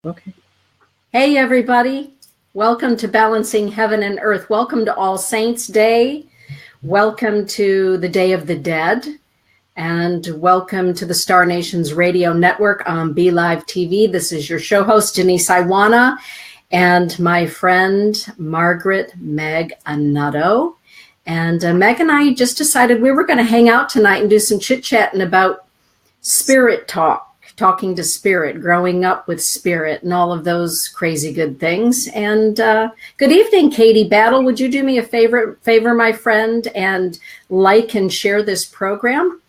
Okay. Hey, everybody. Welcome to Balancing Heaven and Earth. Welcome to All Saints Day. Welcome to the Day of the Dead. And welcome to the Star Nations Radio Network on Be Live TV. This is your show host, Denise Iwaniw, and my friend, Margaret Meg Annutto. And Meg and I just decided we were going to hang out tonight and do some chit-chatting about spirit talk, talking to spirit, growing up with spirit, and all of those crazy good things. And good evening, Katie Battle. Would you do me a favor, my friend, and like and share this program?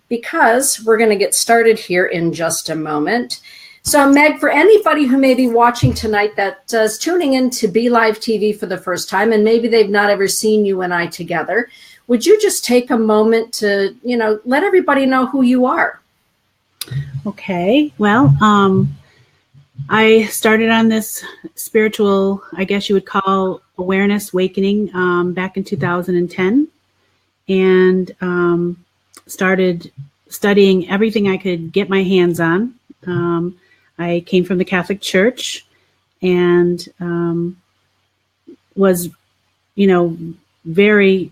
Because we're going to get started here in just a moment. So, Meg, for anybody who may be watching tonight that is tuning in to Be Live TV for the first time, and maybe they've not ever seen you and I together, would you just take a moment to, let everybody know who you are? Okay. Well, I started on this spiritual, I guess you would call, awareness awakening back in 2010, and started studying everything I could get my hands on. I came from the Catholic Church and was, very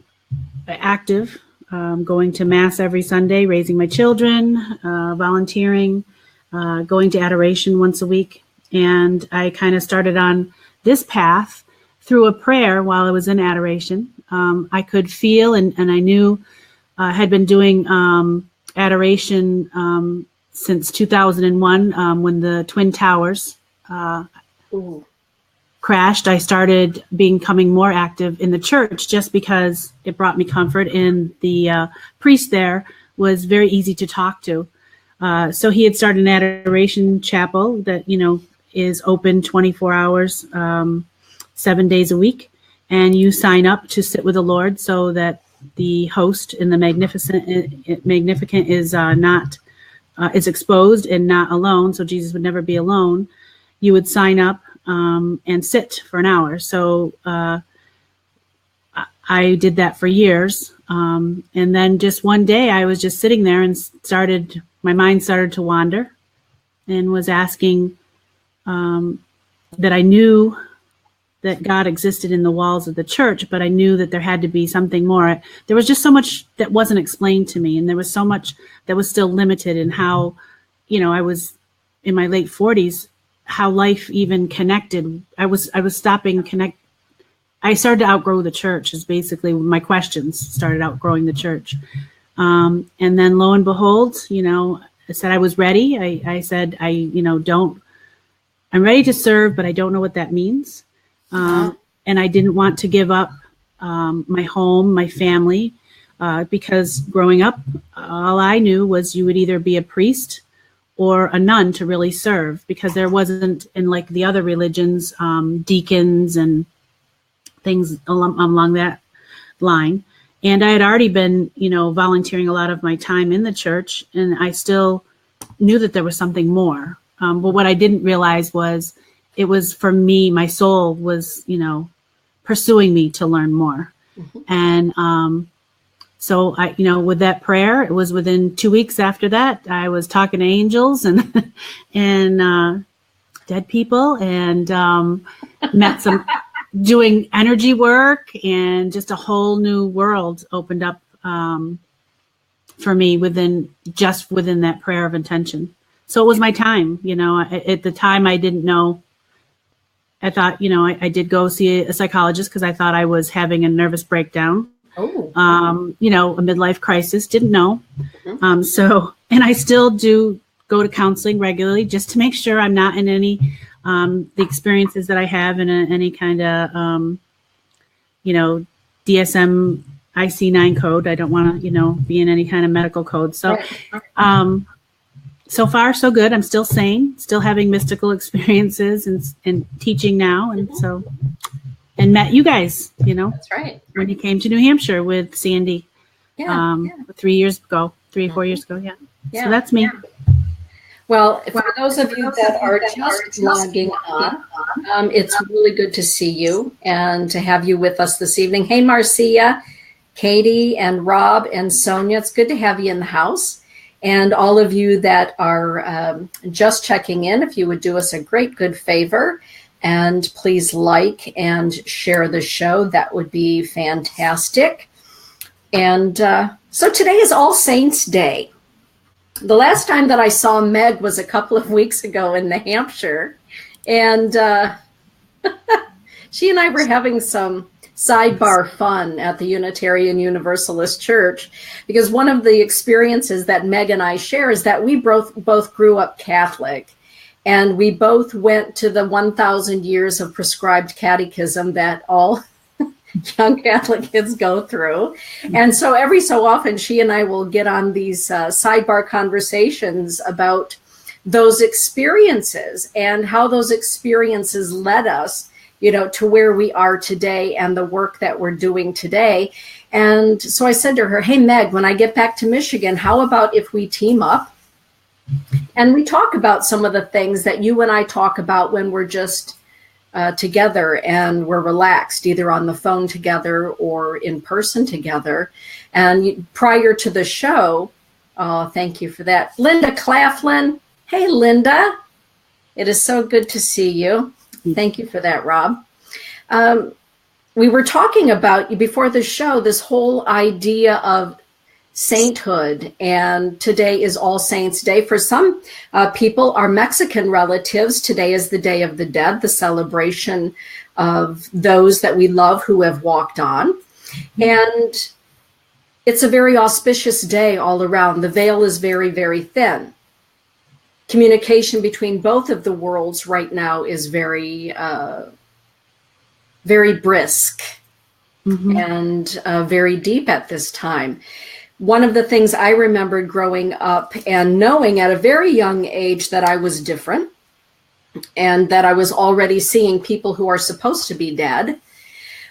active, going to Mass every Sunday, raising my children, volunteering, going to adoration once a week. And I kind of started on this path through a prayer while I was in adoration. I could feel, and I knew had been doing adoration since 2001, when the Twin Towers crashed. I started becoming more active in the church just because it brought me comfort, and the priest there was very easy to talk to. So he had started an adoration chapel that, is open 24 hours, 7 days a week. And you sign up to sit with the Lord so that the host in the Magnificent is not is exposed and not alone. So Jesus would never be alone. You would sign up and sit for an hour. So I did that for years. And then just one day I was just sitting there and my mind started to wander and was asking that I knew that God existed in the walls of the church, but I knew that there had to be something more. There was just so much that wasn't explained to me, and there was so much that was still limited in how, I was in my late 40s, how life even connected. I was stopping connect. I started to outgrow the church is basically my questions started outgrowing the church. And then lo and behold, I said I was ready. I said, I'm ready to serve, but I don't know what that means. And I didn't want to give up my home, my family, because growing up, all I knew was you would either be a priest or a nun to really serve, because there wasn't, in like the other religions, deacons and things along that line. And I had already been, volunteering a lot of my time in the church, and I still knew that there was something more. But what I didn't realize was it was for me, my soul was, pursuing me to learn more. Mm-hmm. And so I, with that prayer, it was within 2 weeks after that, I was talking to angels and dead people, and met some doing energy work, and just a whole new world opened up for me within that prayer of intention. So it was my time, at the time I didn't know. I thought, I did go see a psychologist because I thought I was having a nervous breakdown. Oh. A midlife crisis, didn't know. Mm-hmm. And I still do go to counseling regularly just to make sure I'm not in any, the experiences that I have in any kind of, DSM IC9 code. I don't want to, be in any kind of medical code. So, right. So far, so good. I'm still sane, still having mystical experiences and teaching now. And met you guys, That's right. When you came to New Hampshire with Sandy 3 years ago, 3 or 4 years ago. Yeah. So that's me. Yeah. Well, for those of you that are just logging on, it's really good to see you and to have you with us this evening. Hey, Marcia, Katie, and Rob, and Sonia. It's good to have you in the house. And all of you that are just checking in, if you would do us a great good favor and please like and share the show, that would be fantastic. And so today is All Saints Day. The last time that I saw Meg was a couple of weeks ago in New Hampshire. And she and I were having some sidebar fun at the Unitarian Universalist Church, because one of the experiences that Meg and I share is that we both grew up Catholic, and we both went to the 1,000 years of prescribed catechism that all young Catholic kids go through. And so every so often she and I will get on these sidebar conversations about those experiences and how those experiences led us, to where we are today and the work that we're doing today. And so I said to her, hey, Meg, when I get back to Michigan, how about if we team up and we talk about some of the things that you and I talk about when we're just together and we're relaxed, either on the phone together or in person together. And prior to the show, thank you for that, Linda Claflin. Hey, Linda. It is so good to see you. Thank you for that, Rob. We were talking about, before the show, this whole idea of sainthood, and today is All Saints Day. For some people, our Mexican relatives, today is the Day of the Dead, the celebration of those that we love who have walked on. And it's a very auspicious day all around. The veil is very, very thin. Communication between both of the worlds right now is very, very brisk and very deep at this time. One of the things I remembered growing up and knowing at a very young age that I was different and that I was already seeing people who are supposed to be dead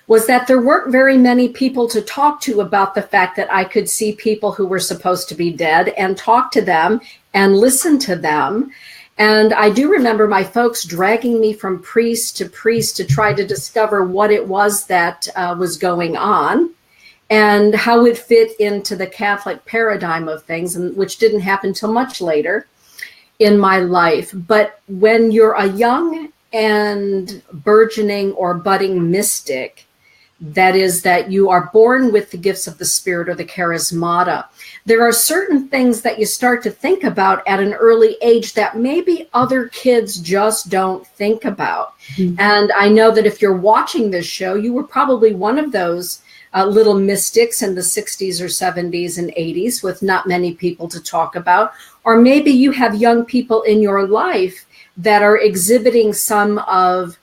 was that there weren't very many people to talk to about the fact that I could see people who were supposed to be dead and talk to them and listen to them. And I do remember my folks dragging me from priest to try to discover what it was that was going on and how it fit into the Catholic paradigm of things, and which didn't happen till much later in my life. But when you're a young and burgeoning or budding mystic, that is, that you are born with the gifts of the Spirit or the Charismata, there are certain things that you start to think about at an early age that maybe other kids just don't think about. And I know that if you're watching this show, you were probably one of those little mystics in the 60s or 70s and 80s with not many people to talk about. Or maybe you have young people in your life that are exhibiting some of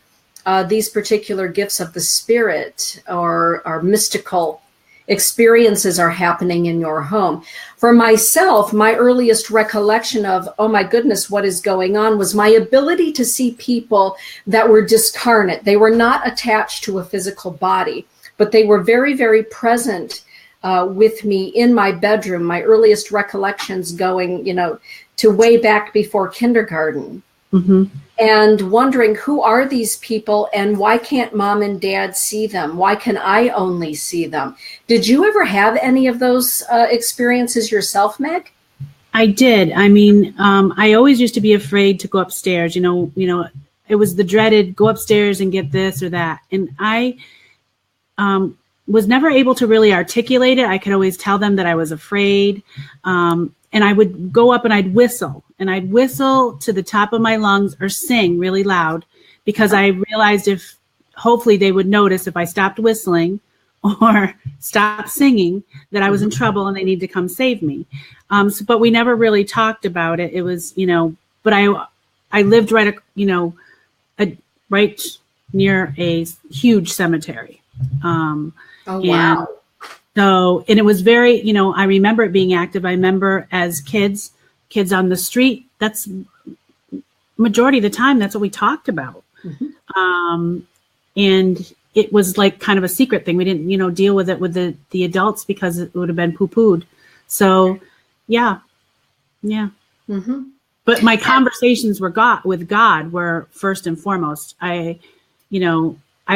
these particular gifts of the Spirit, or mystical experiences are happening in your home. For myself, my earliest recollection of, oh my goodness, what is going on, was my ability to see people that were discarnate. They were not attached to a physical body, but they were very, very present with me in my bedroom. My earliest recollections going, to way back before kindergarten. And wondering, who are these people and why can't mom and dad see them? Why can I only see them? Did you ever have any of those experiences yourself, Meg? I did. I mean, I always used to be afraid to go upstairs. It was the dreaded go upstairs and get this or that. And I was never able to really articulate it. I could always tell them that I was afraid. And I would go up and I'd whistle to the top of my lungs or sing really loud, because I realized hopefully they would notice if I stopped whistling or stopped singing that I was in trouble and they need to come save me. But we never really talked about it. It was, but I lived right near a huge cemetery. Oh, wow. And it was very, I remember it being active. I remember as kids on the street, that's majority of the time, that's what we talked about. And it was like kind of a secret thing. We didn't, deal with it with the adults because it would have been poo-pooed. So, yeah. But my conversations with God were first and foremost. I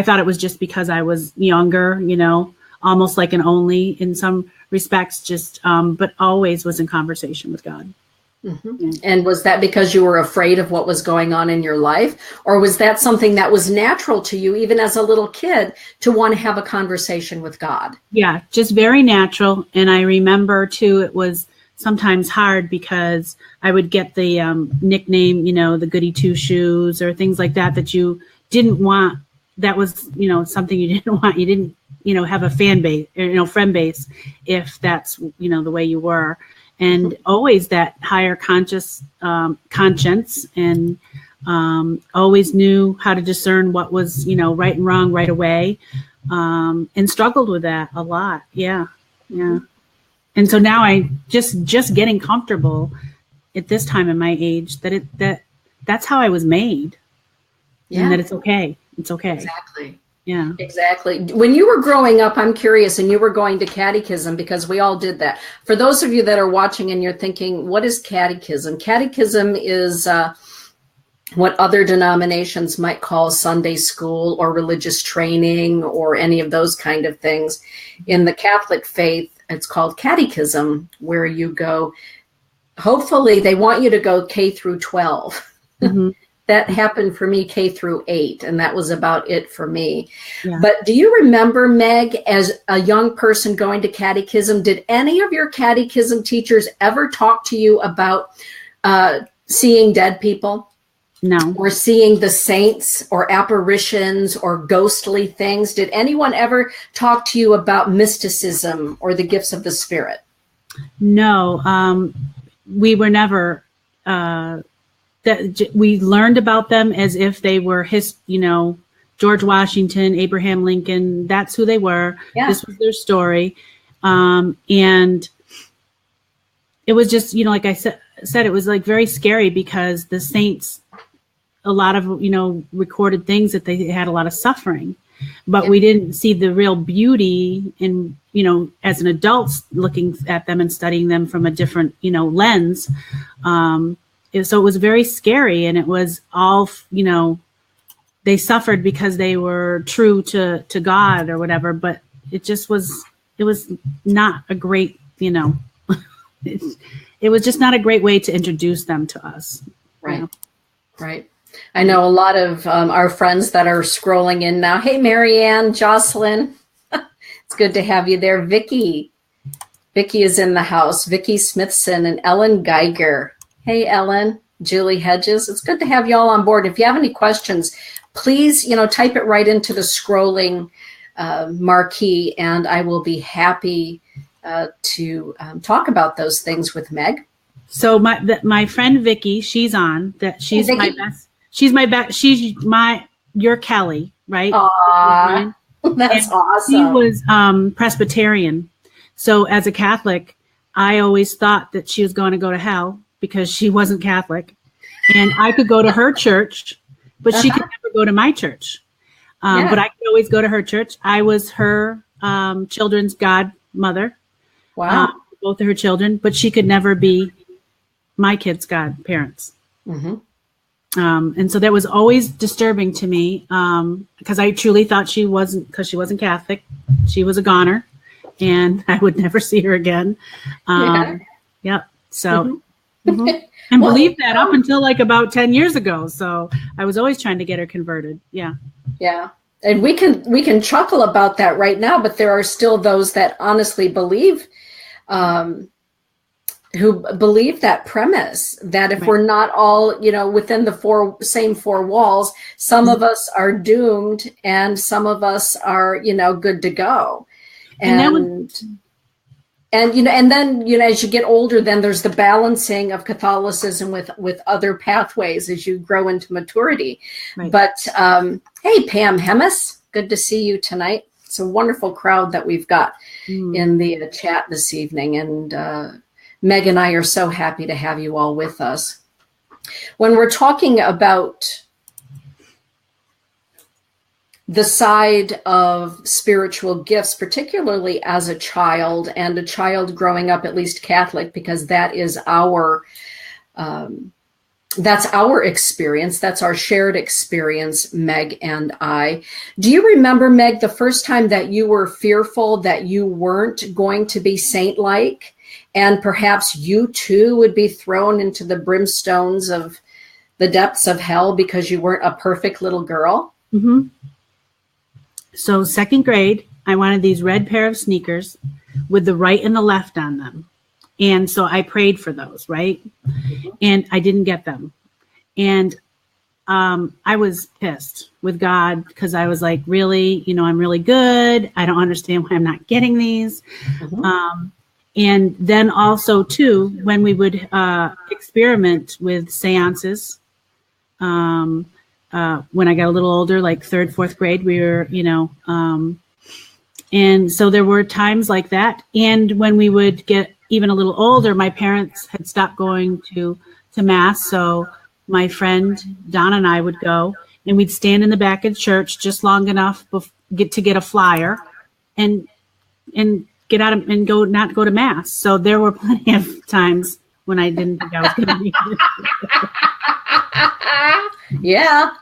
thought it was just because I was younger, almost like an only in some respects, just, but always was in conversation with God. Mm-hmm. Yeah. And was that because you were afraid of what was going on in your life? Or was that something that was natural to you, even as a little kid, to want to have a conversation with God? Yeah, just very natural. And I remember, too, it was sometimes hard because I would get the nickname, the goody two shoes or things like that, that you didn't want. That was, something you didn't want. You didn't, have a fan base, friend base, if that's, the way you were. And always that higher conscience, and always knew how to discern what was, right and wrong right away, and struggled with that a lot. Yeah. Yeah. And so now I just getting comfortable at this time in my age that's how I was made. Yeah. And that it's okay. It's okay. Exactly. Yeah, exactly. When you were growing up, I'm curious, and you were going to catechism, because we all did that. For those of you that are watching and you're thinking, what is catechism? Catechism is what other denominations might call Sunday school or religious training or any of those kind of things. In the Catholic faith, it's called catechism, where you go, hopefully they want you to go K through 12. Mm-hmm. That happened for me K through 8, and that was about it for me. Yeah. But do you remember, Meg, as a young person going to catechism, did any of your catechism teachers ever talk to you about seeing dead people? No. Or seeing the saints or apparitions or ghostly things? Did anyone ever talk to you about mysticism or the gifts of the Spirit? No, we were never... that we learned about them as if they were George Washington, Abraham Lincoln. That's who they were. Yeah. This was their story. And it was just, like I said, it was like very scary because the saints, a lot of, recorded things that they had a lot of suffering, but we didn't see the real beauty in, as an adult looking at them and studying them from a different, lens. So it was very scary, and it was all, they suffered because they were true to God or whatever, but it was not a great, it was just not a great way to introduce them to us. Right. Right. I know a lot of our friends that are scrolling in now. Hey, Marianne, Jocelyn, it's good to have you there. Vicky is in the house. Vicky Smithson and Ellen Geiger. Hey, Ellen, Julie Hedges. It's good to have you all on board. If you have any questions, please, type it right into the scrolling marquee, and I will be happy to talk about those things with Meg. So my friend Vicky, she's on. That she's my best. She's your Kelly, right? Aww, that's awesome. She was Presbyterian. So as a Catholic, I always thought that she was going to go to hell, because she wasn't Catholic, and I could go to her church, but she could never go to my church. But I could always go to her church. I was her children's godmother. Wow. Both of her children, but she could never be my kids' godparents. Mm-hmm. And so that was always disturbing to me, because I truly thought she wasn't Catholic. She was a goner, and I would never see her again. Yep. So. Mm-hmm. Mm-hmm. And believed that up until like about 10 years ago. So I was always trying to get her converted. Yeah. Yeah. And we can chuckle about that right now, but there are still those that honestly believe, who believe that premise, that if we're not all, within the same four walls, some of us are doomed and some of us are, good to go. And then, as you get older, then there's the balancing of Catholicism with other pathways as you grow into maturity. Right. But hey, Pam Hemis, good to see you tonight. It's a wonderful crowd that we've got in the chat this evening. And Meg and I are so happy to have you all with us. When we're talking about the side of spiritual gifts, particularly as a child, and a child growing up at least Catholic, because that is our That's our experience. That's our shared experience, Meg and I. Do you remember, Meg, the first time that you were fearful that you weren't going to be saint-like, and perhaps you too would be thrown into the brimstones of the depths of hell because you weren't a perfect little girl? Mm-hmm. So 2nd grade, I wanted these red pair of sneakers with the right and the left on them. And so I prayed for those, right? And I didn't get them. And I was pissed with God because I was like, really, I'm really good. I don't understand why I'm not getting these. Mm-hmm. And then also, too, when we would experiment with seances, when I got a little older, like 3rd, 4th grade, we were, and so there were times like that. And when we would get even a little older, my parents had stopped going to Mass. So my friend Donna and I would go, and we'd stand in the back of church just long enough to get a flyer and get out of, and not go to Mass. So there were plenty of times when I didn't think I was going to be Yeah.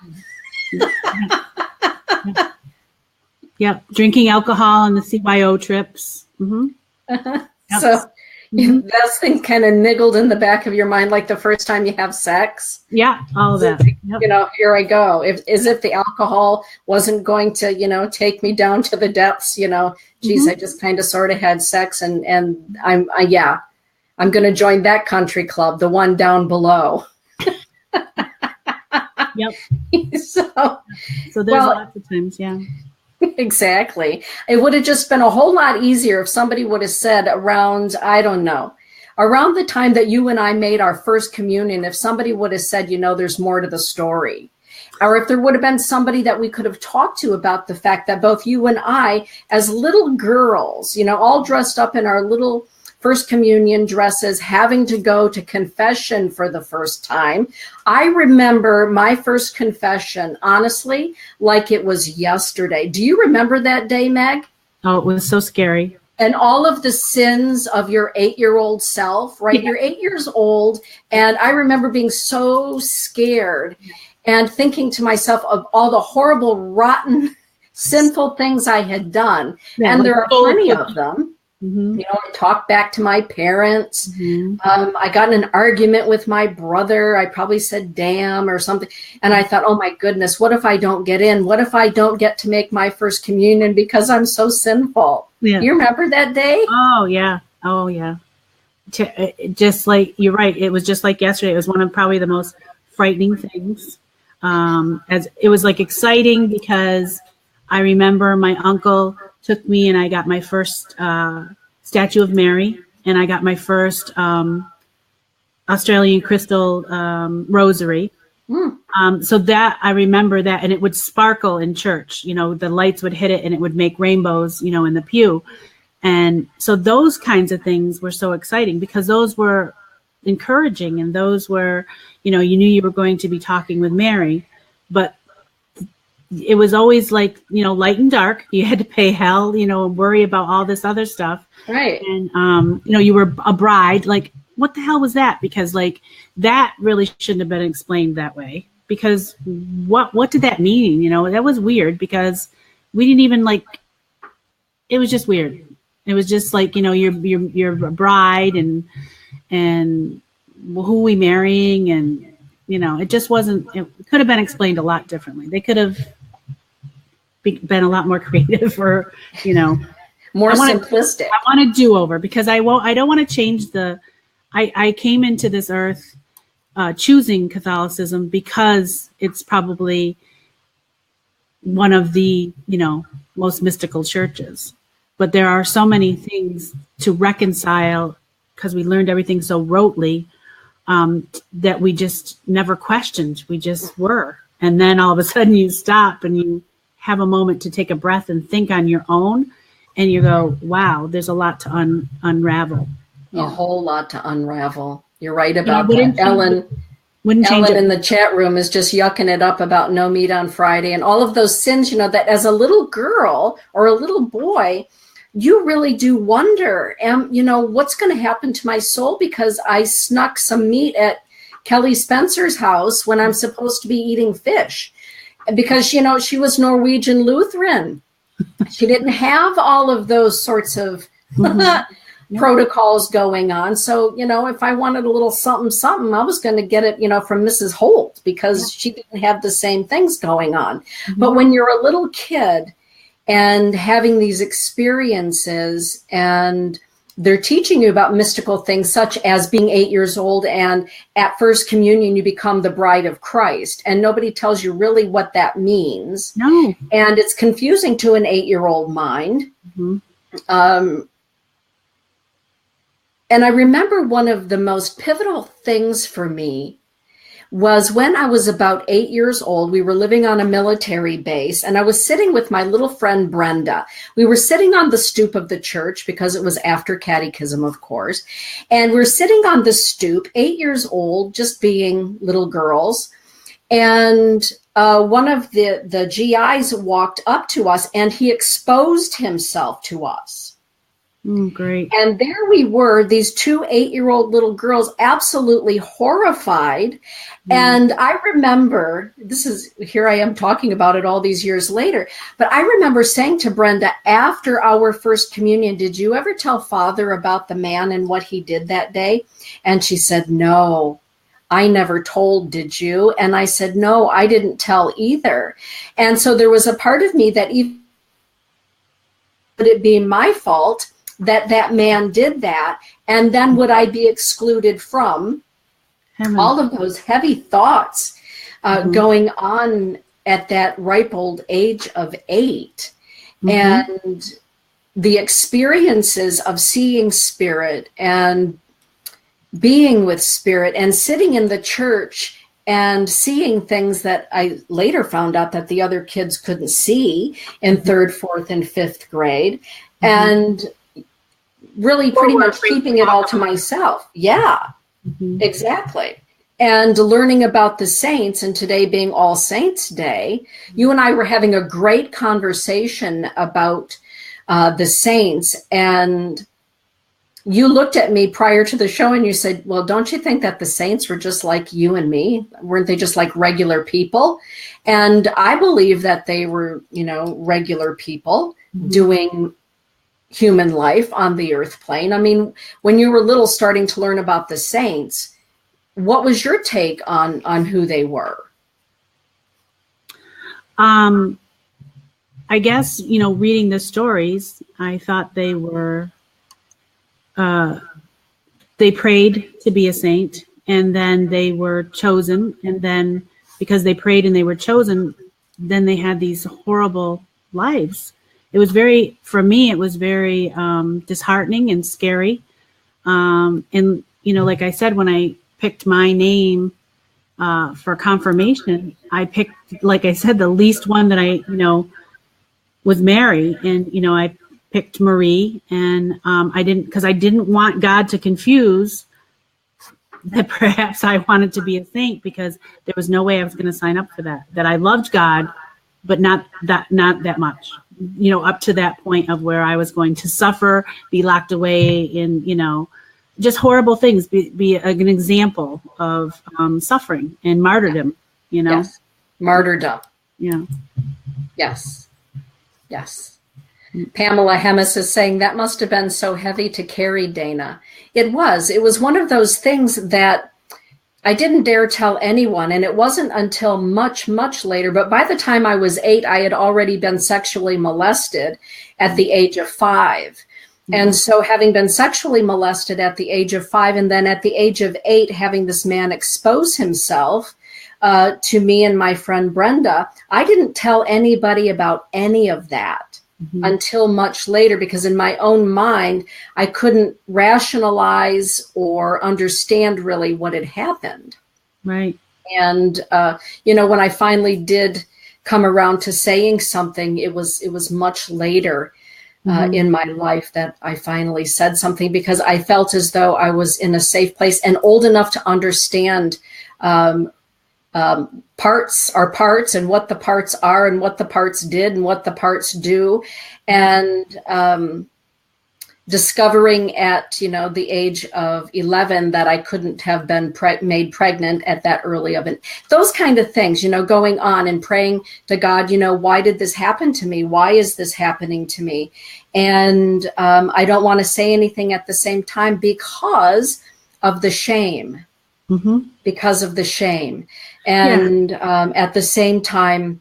Yep. Drinking alcohol on the CYO trips. Mm-hmm. Yep. So those things kind of niggled in the back of your mind, like the first time you have sex. Yeah, all of that. Yep. Here I go. As if the alcohol wasn't going to, take me down to the depths. Geez, mm-hmm. I just kind of sort of had sex, and I'm going to join that country club, the one down below. Yep. So there's lots of times, yeah. Exactly. It would have just been a whole lot easier if somebody would have said around, I don't know, around the time that you and I made our first communion, if somebody would have said, there's more to the story. Or if there would have been somebody that we could have talked to about the fact that both you and I, as little girls, all dressed up in our little first communion dresses, having to go to confession for the first time. I remember my first confession, honestly, like it was yesterday. Do you remember that day, Meg? Oh, it was so scary. And all of the sins of your 8-year-old self, right? Yeah. You're 8 years old. And I remember being so scared and thinking to myself of all the horrible, rotten, sinful things I had done. Yeah, and there are plenty of them. Mm-hmm. I talked back to my parents. Mm-hmm. I got in an argument with my brother. I probably said damn or something. And I thought, oh my goodness, what if I don't get in? What if I don't get to make my first communion because I'm so sinful? Yeah. You remember that day? Oh, yeah. Oh, yeah. Just like, you're right. It was just like yesterday. It was one of probably the most frightening things. As it was like exciting because I remember my uncle took me and I got my first statue of Mary, and I got my first Australian crystal rosary. So that I remember that, and it would sparkle in church. The lights would hit it and it would make rainbows, in the pew. And so those kinds of things were so exciting because those were encouraging, and those were, you knew you were going to be talking with Mary, but it was always like, light and dark. You had to pay hell, and worry about all this other stuff. Right. And, you were a bride. Like, what the hell was that? Because like that really shouldn't have been explained that way, because what did that mean? That was weird because we didn't even it was just weird. It was just like, you're a bride and who are we marrying? And, it just wasn't, it could have been explained a lot differently. They could have been a lot more creative, or more simplistic. I want a do-over because I don't want to change I came into this earth choosing Catholicism because it's probably one of the most mystical churches, but there are so many things to reconcile because we learned everything so rotely that we just never questioned. We just were, and then all of a sudden you stop and you have a moment to take a breath and think on your own, and you go, wow, there's a lot to unravel. A whole lot to unravel. You're right about that. Ellen in the chat room is just yucking it up about no meat on Friday and all of those sins, that as a little girl or a little boy, you really do wonder, what's going to happen to my soul because I snuck some meat at Kelly Spencer's house when I'm supposed to be eating fish, because, you know, she was Norwegian Lutheran. She didn't have all of those sorts of protocols going on. So, you know, if I wanted a little something, something, I was going to get it, you know, from Mrs. Holt, because she didn't have the same things going on. But when you're a little kid and having these experiences, and they're teaching you about mystical things, such as being 8 years old, and at first communion, you become the bride of Christ, and nobody tells you really what that means. No. And it's confusing to an 8-year-old mind. And I remember one of the most pivotal things for me was when I was about 8 years old. We were living on a military base, and I was sitting with my little friend Brenda. We were sitting on the stoop of the church, because it was after catechism, of course. And we're sitting on the stoop, 8 years old, just being little girls. And one of the GIs walked up to us, and he exposed himself to us. Great. And there we were, these two 8-year-old little girls, absolutely horrified. And I remember, here I am talking about it all these years later, but I remember saying to Brenda after our first communion, "Did you ever tell Father about the man and what he did that day?" And she said, "No, I never told, did you?" And I said, "No, I didn't tell either." And so there was a part of me that, even would it be my fault that man did that? And then would I be excluded from all of those heavy thoughts going on at that ripe old age of 8? And the experiences of seeing spirit and being with spirit and sitting in the church and seeing things that I later found out that the other kids couldn't see in 3rd, 4th, and 5th grade. And really pretty much keeping it all to myself. Yeah, exactly. And learning about the saints, and today being All Saints Day, you and I were having a great conversation about the saints. And you looked at me prior to the show and you said, "Well, don't you think that the saints were just like you and me? Weren't they just like regular people?" And I believe that they were, you know, regular people doing human life on the earth plane. I mean, when you were little starting to learn about the saints, what was your take on who they were? I guess, you know, reading the stories, I thought they were, they prayed to be a saint, and then they were chosen. And then because they prayed and they were chosen, then they had these horrible lives. It was for me, it was very disheartening and scary. And, you know, like I said, when I picked my name for confirmation, I picked, like I said, the least one that I, you know, was Mary. And, you know, I picked Marie, and I didn't want God to confuse that perhaps I wanted to be a saint, because there was no way I was going to sign up for that I loved God, but not that much, you know, up to that point of where I was going to suffer, be locked away in, you know, just horrible things, be an example of suffering and martyrdom, you know? Yes. Martyrdom. Yeah. Yes. Yes. Pamela Hemis is saying, "That must have been so heavy to carry, Dana." It was one of those things that I didn't dare tell anyone. And it wasn't until much, much later, but by the time I was 8, I had already been sexually molested at the age of 5. And so having been sexually molested at the age of 5, and then at the age of 8, having this man expose himself to me and my friend Brenda, I didn't tell anybody about any of that until much later, because in my own mind, I couldn't rationalize or understand really what had happened. Right. And, you know, when I finally did come around to saying something, it was much later in my life that I finally said something, because I felt as though I was in a safe place and old enough to understand parts are parts, and what the parts are, and what the parts did, and what the parts do. And discovering at, the age of 11 that I couldn't have been made pregnant at that early of it. Those kind of things, going on and praying to God, why did this happen to me? Why is this happening to me? And I don't want to say anything at the same time because of the shame. Mm-hmm. Because of the shame. And at the same time,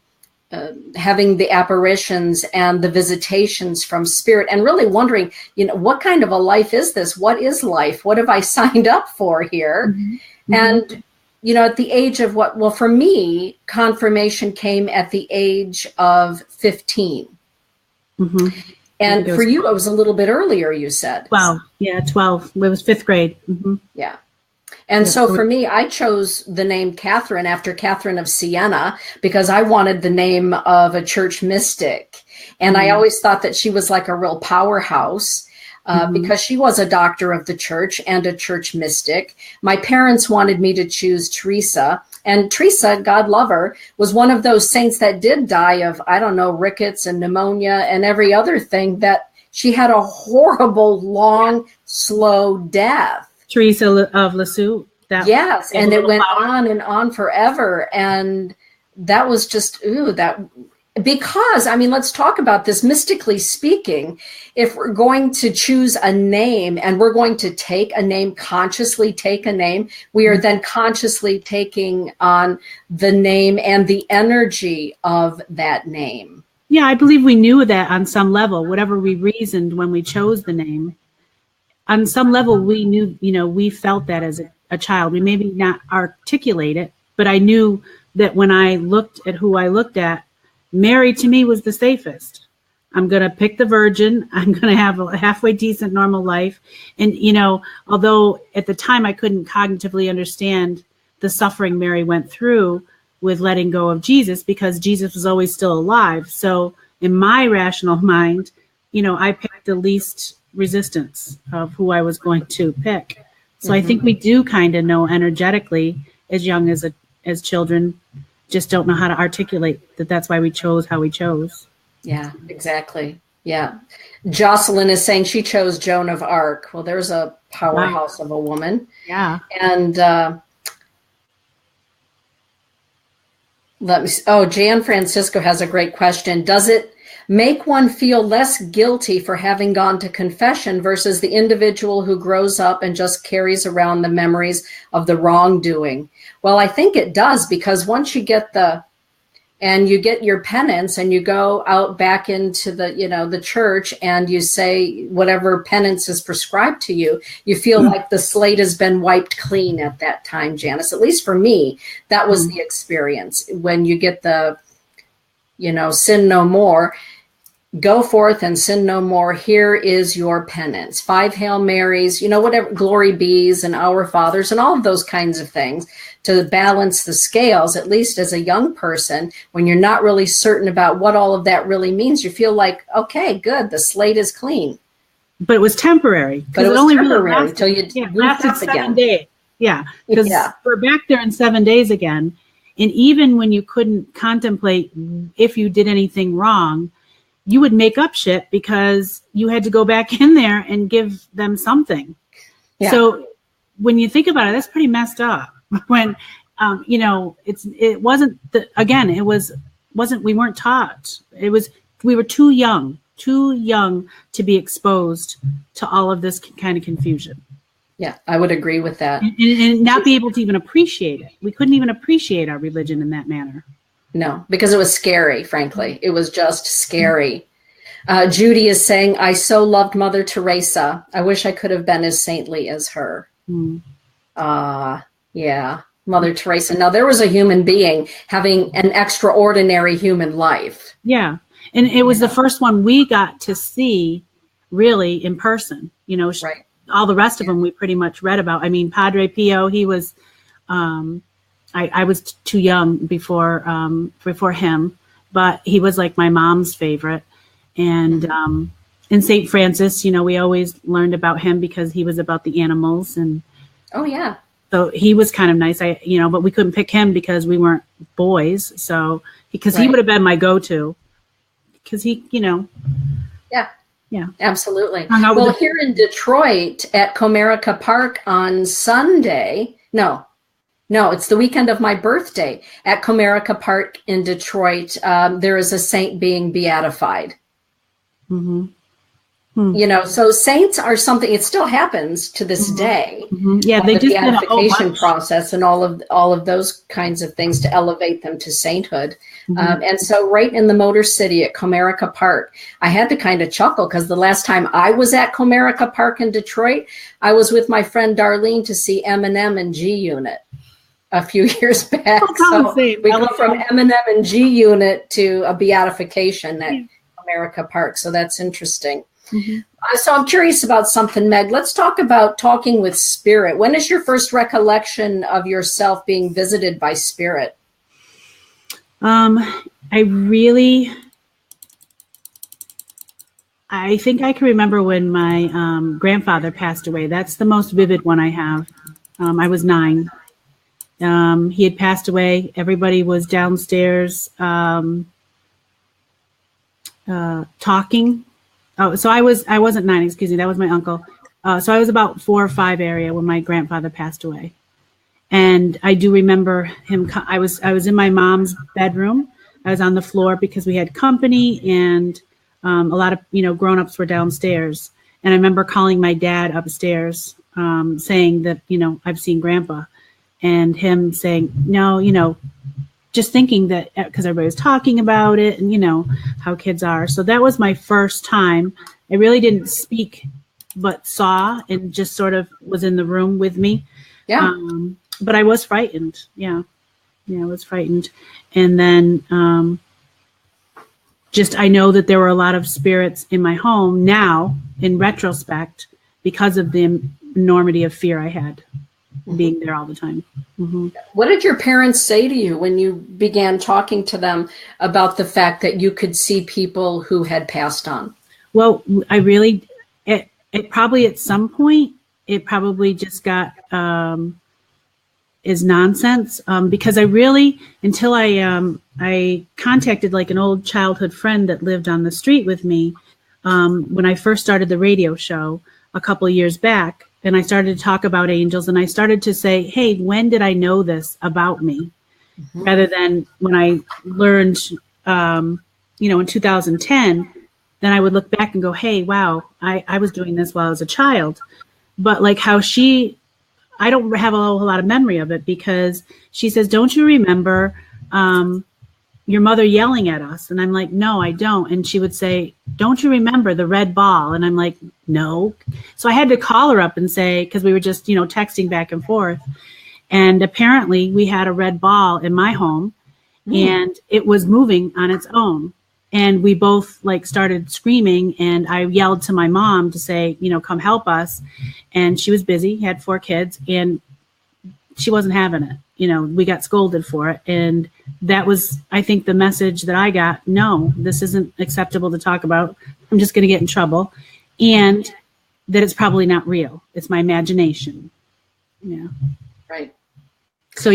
having the apparitions and the visitations from spirit and really wondering, what kind of a life is this? What is life? What have I signed up for here? Mm-hmm. And, at the age of for me, confirmation came at the age of 15. Mm-hmm. And for you, it was a little bit earlier, you said. 12. Yeah, 12. It was 5th grade. Mm-hmm. Yeah. And so for me, I chose the name Catherine after Catherine of Siena because I wanted the name of a church mystic. And I always thought that she was like a real powerhouse because she was a doctor of the church and a church mystic. My parents wanted me to choose Teresa. And Teresa, God love her, was one of those saints that did die of, rickets and pneumonia and every other thing, that she had a horrible, long, slow death. Teresa of Lisieux. Yes, and it went on and on forever. And that was just, because, let's talk about this mystically speaking. If we're going to choose a name and we're going to take a name, consciously take a name, we are then consciously taking on the name and the energy of that name. Yeah, I believe we knew that on some level, whatever we reasoned when we chose the name. On some level, we knew, we felt that as a child. We maybe not articulate it, but I knew that when I looked at who I looked at, Mary to me was the safest. I'm going to pick the Virgin. I'm going to have a halfway decent, normal life. And, although at the time I couldn't cognitively understand the suffering Mary went through with letting go of Jesus because Jesus was always still alive. So in my rational mind, I picked the least resistance of who I was going to pick. So I think we do kind of know energetically as young as children, just don't know how to articulate that. That's why we chose how we chose. Yeah, exactly. Yeah. Jocelyn is saying she chose Joan of Arc. Well, there's a powerhouse of a woman. Yeah. And Jan Francisco has a great question. Does it make one feel less guilty for having gone to confession versus the individual who grows up and just carries around the memories of the wrongdoing? Well, I think it does, because once you get you get your penance and you go out back into the church and you say whatever penance is prescribed to you, you feel like the slate has been wiped clean at that time, Janice. At least for me, that was the experience. When you get the, sin no more, go forth and sin no more. Here is your penance. 5 Hail Marys, whatever, Glory Bees and Our Fathers and all of those kinds of things to balance the scales, at least as a young person, when you're not really certain about what all of that really means. You feel like, okay, good, the slate is clean. But it was temporary. But it was only temporary until you lasted 7 days. Yeah, because we're back there in 7 days again. And even when you couldn't contemplate if you did anything wrong, you would make up shit because you had to go back in there and give them something. Yeah. So when you think about it, that's pretty messed up. When, it wasn't, we weren't taught. We were too young to be exposed to all of this kind of confusion. Yeah, I would agree with that. And not be able to even appreciate it. We couldn't even appreciate our religion in that manner. No, because it was scary, frankly. It was just scary. Judy is saying, I so loved Mother Teresa. I wish I could have been as saintly as her. Yeah, Mother Teresa. Now, there was a human being having an extraordinary human life. Yeah, and it was the first one we got to see really in person. Right. All the rest of them we pretty much read about. I mean, Padre Pio, he was... I was too young before him, but he was like my mom's favorite. And in St. Francis, we always learned about him because he was about the animals. And oh yeah, so he was kind of nice. But we couldn't pick him because we weren't boys. So he would have been my go-to because he. Yeah. Yeah. Absolutely. Well, here in Detroit at Comerica Park on Sunday, no, it's the weekend of my birthday at Comerica Park in Detroit. There is a saint being beatified. Mm-hmm. You know, so saints are something, it still happens to this day. Yeah, they the just beatification process and all of those kinds of things to elevate them to sainthood. And so right in the Motor City at Comerica Park, I had to kind of chuckle because the last time I was at Comerica Park in Detroit, I was with my friend Darlene to see Eminem and G Unit a few years back. So we go from Eminem and G Unit to a beatification at Comerica Park. So that's interesting. So I'm curious about something, Meg. Let's talk about talking with spirit. When is your first recollection of yourself being visited by spirit? I think I can remember when my grandfather passed away. That's the most vivid one I have. I was 9. He had passed away. Everybody was downstairs talking. Oh, so I wasn't 9, excuse me. That was my uncle. So I was about 4 or 5 area when my grandfather passed away. And I do remember him. I was in my mom's bedroom. I was on the floor because we had company, and a lot of grown-ups were downstairs. And I remember calling my dad upstairs, saying that I've seen Grandpa, and him saying no, just thinking that because everybody was talking about it and how kids are. So that was my first time. I really didn't speak, but saw and just sort of was in the room with me. Yeah. But I was frightened. Yeah, I was frightened. And then I know that there were a lot of spirits in my home now, in retrospect, because of the enormity of fear I had being there all the time. What did your parents say to you when you began talking to them about the fact that you could see people who had passed on? Well, it probably at some point, it probably just got is nonsense, because I really, until I contacted like an old childhood friend that lived on the street with me when I first started the radio show a couple of years back, and I started to talk about angels, and I started to say, hey, when did I know this about me? Rather than when I learned, in 2010, then I would look back and go, hey, wow, I was doing this while I was a child. But like how I don't have a whole lot of memory of it, because she says, don't you remember your mother yelling at us? And I'm like, no, I don't. And she would say, don't you remember the red ball? And I'm like, no. So I had to call her up and say, because we were just, texting back and forth. And apparently we had a red ball in my home and it was moving on its own. And we both like started screaming, and I yelled to my mom to say, come help us. And she was busy, had 4 kids, and she wasn't having it. We got scolded for it. And that was, I think, the message that I got. No, this isn't acceptable to talk about. I'm just going to get in trouble. And that it's probably not real. It's my imagination. Yeah. Right. So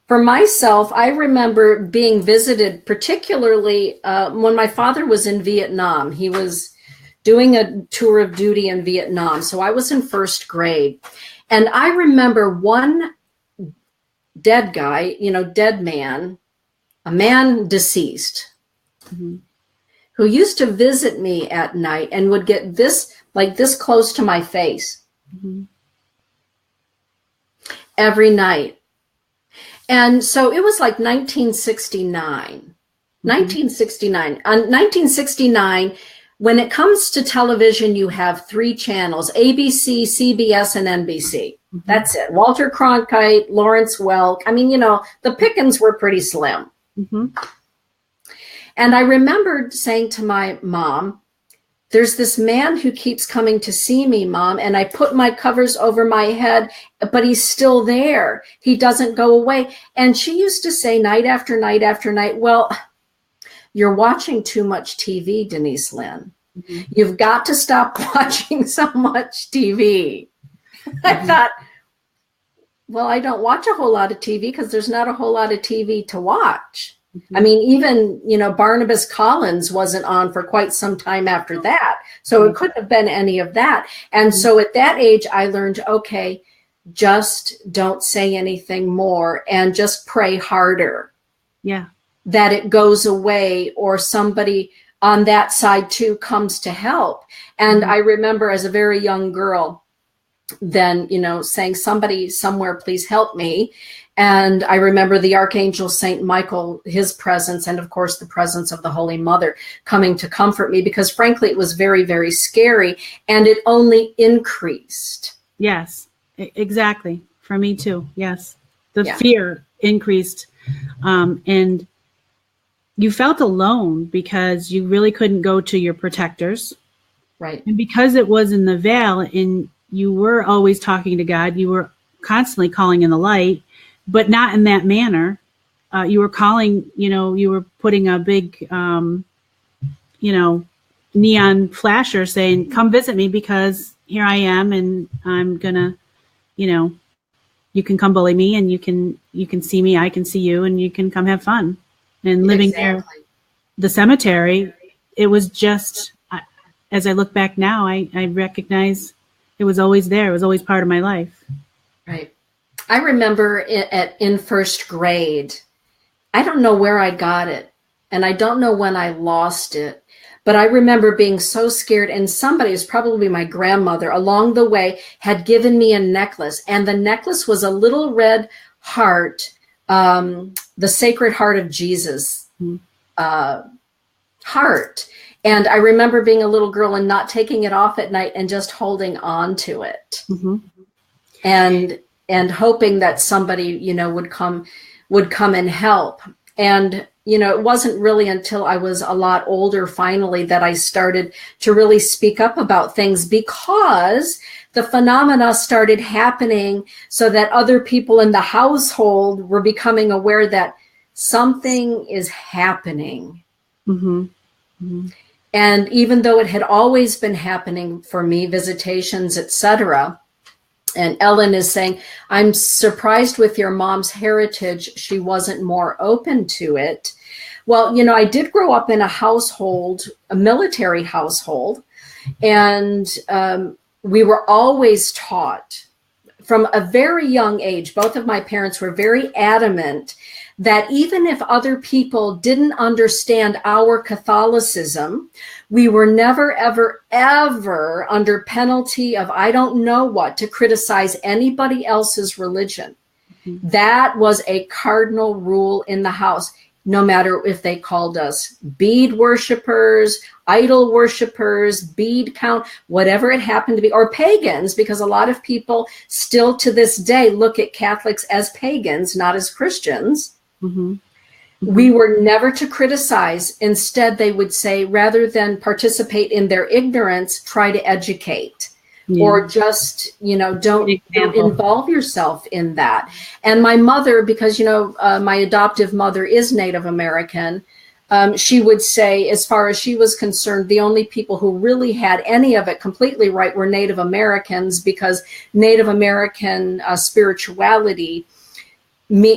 For myself, I remember being visited, particularly when my father was in Vietnam. He was doing a tour of duty in Vietnam. So I was in 1st grade. And I remember one dead guy, dead man, a man deceased, who used to visit me at night and would get this close to my face every night. And so it was like 1969. 1969, when it comes to television, you have 3 channels: ABC, CBS, and NBC. That's it. Walter Cronkite, Lawrence Welk. I mean, the pickings were pretty slim. And I remembered saying to my mom, there's this man who keeps coming to see me, Mom, and I put my covers over my head, but he's still there. He doesn't go away. And she used to say night after night after night, well, you're watching too much TV, Denise Lynn. You've got to stop watching so much TV. I thought, well, I don't watch a whole lot of TV because there's not a whole lot of TV to watch. I mean, even, Barnabas Collins wasn't on for quite some time after that. So it couldn't have been any of that. And so at that age, I learned, okay, just don't say anything more and just pray harder. Yeah. That it goes away, or somebody on that side too comes to help. And I remember as a very young girl then, saying, somebody somewhere, please help me. And I remember the Archangel Saint Michael, his presence, and of course the presence of the Holy Mother coming to comfort me, because frankly, it was very, very scary, and it only increased. Yes, exactly. For me too. Yes. The fear increased. And you felt alone because you really couldn't go to your protectors. Right. And because it was in the veil and you were always talking to God, you were constantly calling in the light, but not in that manner. You were calling, you were putting a big, neon flasher saying, come visit me because here I am and I'm gonna, you can come bully me and you can see me, I can see you, and you can come have fun. And living there, the cemetery, it was just, as I look back now, I recognize it was always there. It was always part of my life. Right. I remember in first grade, I don't know where I got it, and I don't know when I lost it, but I remember being so scared, and somebody, it was probably my grandmother, along the way had given me a necklace, and the necklace was a little red heart, the Sacred Heart of Jesus heart. And I remember being a little girl and not taking it off at night and just holding on to it. And hoping that somebody, would come and help. And, it wasn't really until I was a lot older finally that I started to really speak up about things, because the phenomena started happening so that other people in the household were becoming aware that something is happening. And even though it had always been happening for me, visitations, etc., and Ellen is saying, I'm surprised with your mom's heritage. She wasn't more open to it. Well, I did grow up in a household, a military household, and we were always taught from a very young age. Both of my parents were very adamant that even if other people didn't understand our Catholicism, we were never, ever, ever under penalty of I don't know what to criticize anybody else's religion. That was a cardinal rule in the house, no matter if they called us bead worshipers, idol worshipers, bead count, whatever it happened to be, or pagans, because a lot of people still to this day look at Catholics as pagans, not as Christians. We were never to criticize. Instead, they would say, rather than participate in their ignorance, try to educate, or just, don't involve yourself in that. And my mother, because, my adoptive mother is Native American, she would say, as far as she was concerned, the only people who really had any of it completely right were Native Americans, because Native American spirituality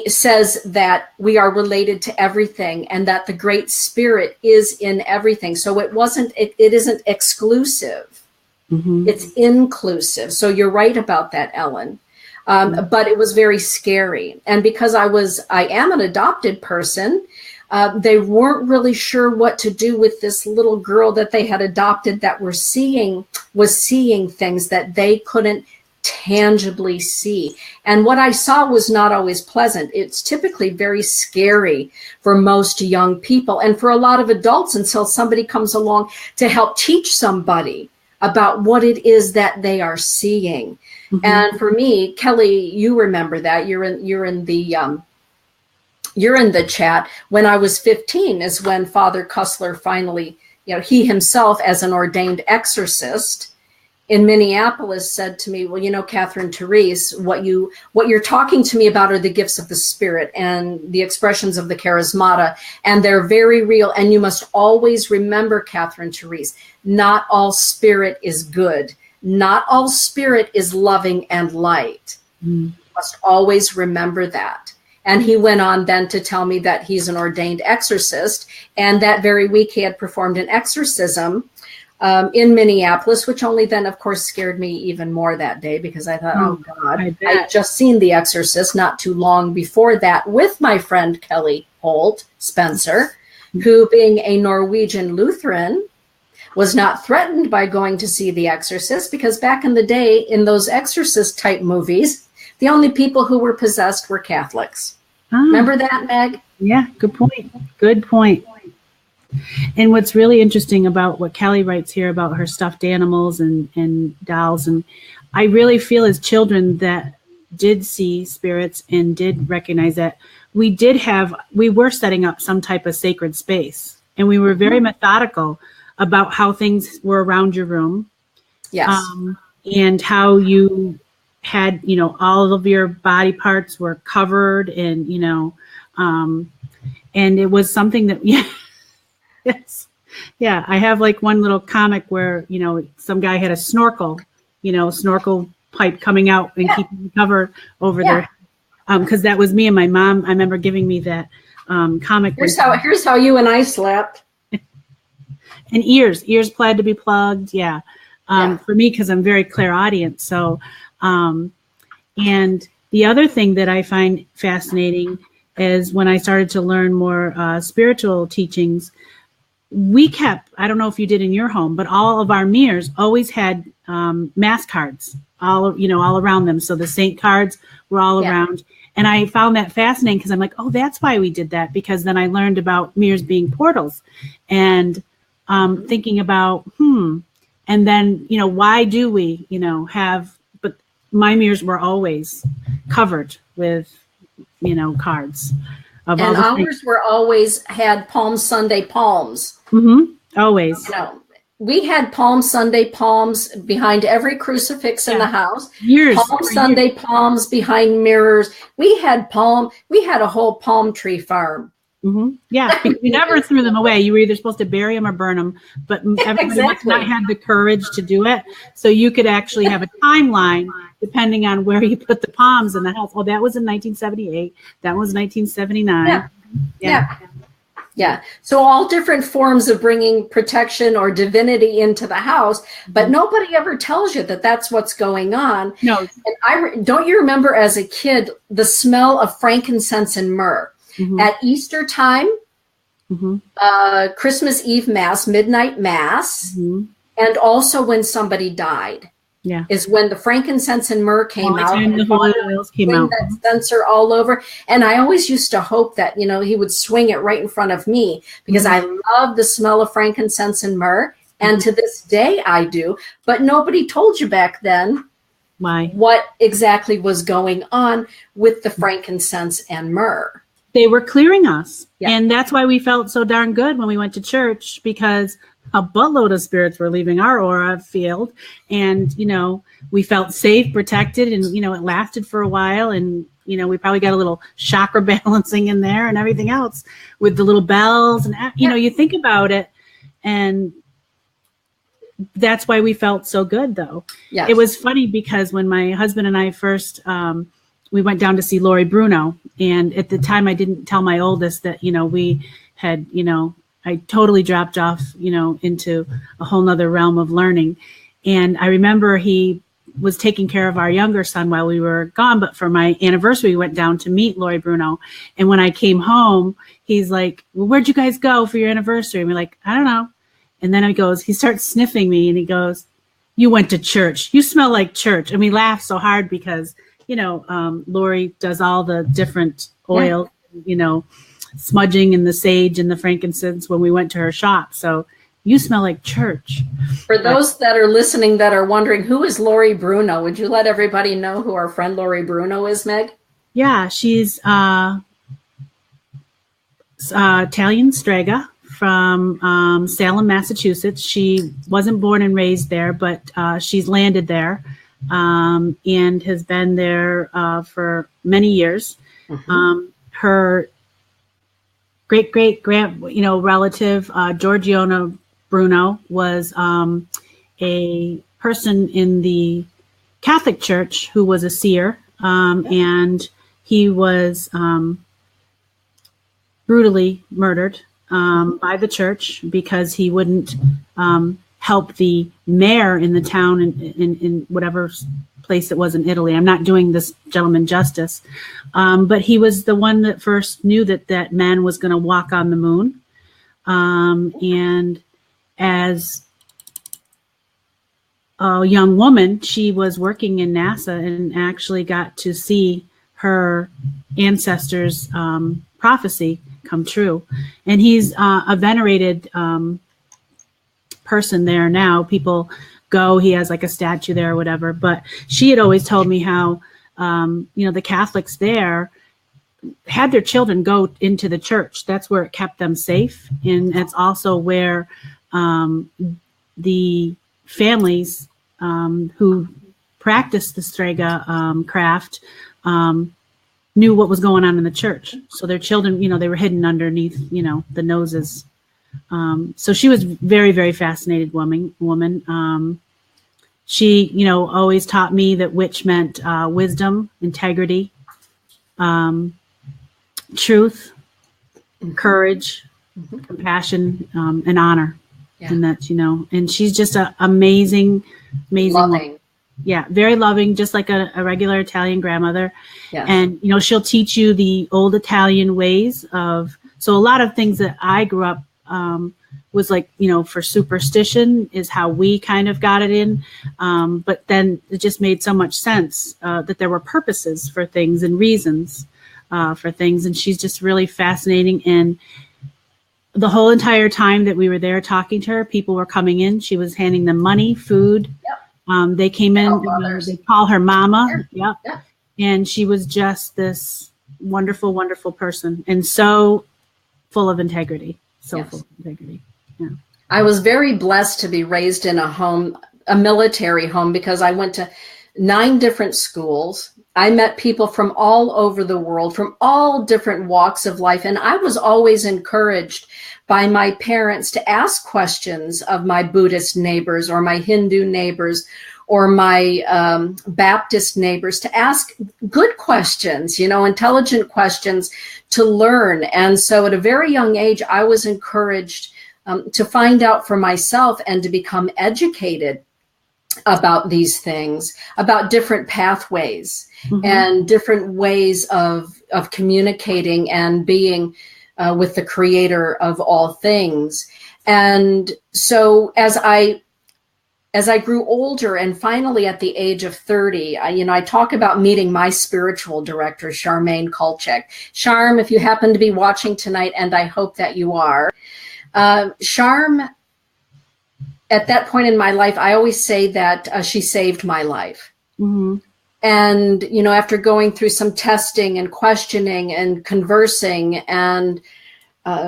says that we are related to everything and that the Great Spirit is in everything. So it isn't exclusive. It's inclusive. So you're right about that, Ellen. But it was very scary. And because I am an adopted person, they weren't really sure what to do with this little girl that they had adopted that was seeing things that they couldn't tangibly see. And what I saw was not always pleasant. It's typically very scary for most young people and for a lot of adults until somebody comes along to help teach somebody about what it is that they are seeing. And for me, Kelly, you remember that you're in the chat. When I was 15 is when Father Cussler finally, he himself as an ordained exorcist in Minneapolis said to me, well, Catherine Therese, what you're talking to me about are the gifts of the Spirit and the expressions of the Charismata, and they're very real. And you must always remember, Catherine Therese, not all spirit is good. Not all spirit is loving and light. You must always remember that. And he went on then to tell me that he's an ordained exorcist. And that very week he had performed an exorcism in Minneapolis, which only then, of course, scared me even more that day because I thought, oh, God, I had just seen The Exorcist not too long before that with my friend Kelly Holt Spencer, who, being a Norwegian Lutheran, was not threatened by going to see The Exorcist because back in the day, in those exorcist-type movies, the only people who were possessed were Catholics. Remember that, Meg? Yeah, good point. Good point. And what's really interesting about what Kelly writes here about her stuffed animals and dolls, and I really feel as children that did see spirits and did recognize that we were setting up some type of sacred space, and we were very methodical about how things were around your room. Yes. And how you had, all of your body parts were covered and, and it was something that, yes. Yeah. I have like one little comic where, some guy had a snorkel pipe coming out and keeping me covered over there. Cause that was me and my mom. I remember giving me that comic. Here's how you and I slept. And ears planned to be plugged. Yeah. For me, cause I'm very clairaudient. So, and the other thing that I find fascinating is when I started to learn more spiritual teachings, we kept, I don't know if you did in your home, but all of our mirrors always had mass cards all around them. So the saint cards were all around. And I found that fascinating because I'm like, oh, that's why we did that. Because then I learned about mirrors being portals and thinking about, and then, why do we, have, but my mirrors were always covered with, cards. And ours were always had Palm Sunday palms. Always. We had Palm Sunday palms behind every crucifix in the house. Palm Sunday palms behind mirrors. We had a whole palm tree farm. Yeah, we never threw them away. You were either supposed to bury them or burn them, but everybody must not have the courage to do it. So you could actually have a timeline depending on where you put the palms in the house. Oh, that was in 1978. That was 1979. Yeah. So all different forms of bringing protection or divinity into the house, but nobody ever tells you that that's what's going on. No. And don't you remember as a kid the smell of frankincense and myrrh? At Easter time, Christmas Eve Mass, midnight Mass, and also when somebody died, is when the frankincense and myrrh came out. And the holy oils came out. That censer all over. And I always used to hope that, he would swing it right in front of me because I love the smell of frankincense and myrrh. And to this day I do. But nobody told you back then what exactly was going on with the frankincense and myrrh. They were clearing us. And that's why we felt so darn good when we went to church, because a buttload of spirits were leaving our aura field. And, we felt safe, protected, and, it lasted for a while. And, we probably got a little chakra balancing in there and everything else with the little bells. And, you think about it. And that's why we felt so good, though. Yes. It was funny because when my husband and I first we went down to see Laurie Bruno. And at the time, I didn't tell my oldest that, we had, I totally dropped off, into a whole nother realm of learning. And I remember he was taking care of our younger son while we were gone. But for my anniversary, we went down to meet Laurie Bruno. And when I came home, he's like, well, where'd you guys go for your anniversary? And we're like, I don't know. And then he starts sniffing me and he goes, you went to church. You smell like church. And we laughed so hard because Laurie does all the different oil, smudging and the sage and the frankincense when we went to her shop. So you smell like church. For those that are listening that are wondering, who is Laurie Bruno? Would you let everybody know who our friend Laurie Bruno is, Meg? Yeah, she's Italian Strega from Salem, Massachusetts. She wasn't born and raised there, but she's landed there. And has been there for many years. Her great relative, Giorgiona Bruno, was a person in the Catholic Church who was a seer, and he was brutally murdered by the church because he wouldn't help the mayor in the town in whatever place it was in Italy. I'm not doing this gentleman justice, but he was the one that first knew that man was going to walk on the moon. And as a young woman, she was working in NASA and actually got to see her ancestors' prophecy come true. And he's a venerated person there now. People go, he has like a statue there or whatever. But she had always told me how, the Catholics there had their children go into the church. That's where it kept them safe. And that's also where the families who practiced the strega craft knew what was going on in the church. So their children, they were hidden underneath, the noses. So she was very, very fascinated woman. She, always taught me that witch meant wisdom, integrity, truth, courage, compassion, and honor. Yeah. And that's, and she's just an amazing loving. Yeah, very loving, just like a regular Italian grandmother. Yes. And, she'll teach you the old Italian ways of, so a lot of things that I grew up was like, for superstition is how we kind of got it in. But then it just made so much sense that there were purposes for things and reasons for things. And she's just really fascinating. And the whole entire time that we were there talking to her, people were coming in. She was handing them money, food. Yep. They came in, they call her mama. Yeah. Yep. Yeah. And she was just this wonderful, wonderful person and so full of integrity. Full of integrity. Yeah. I was very blessed to be raised in a military home, because I went to 9 different schools. I met people from all over the world, from all different walks of life. And I was always encouraged by my parents to ask questions of my Buddhist neighbors or my Hindu neighbors or my Baptist neighbors, to ask good questions, intelligent questions to learn. And so at a very young age, I was encouraged to find out for myself and to become educated about these things, about different pathways and different ways of communicating and being with the creator of all things. And so as I grew older, and finally at the age of 30, I talk about meeting my spiritual director, Charmaine Kulchek. Charm, if you happen to be watching tonight, and I hope that you are, Charm, at that point in my life, I always say that she saved my life. Mm-hmm. And, after going through some testing and questioning and conversing, and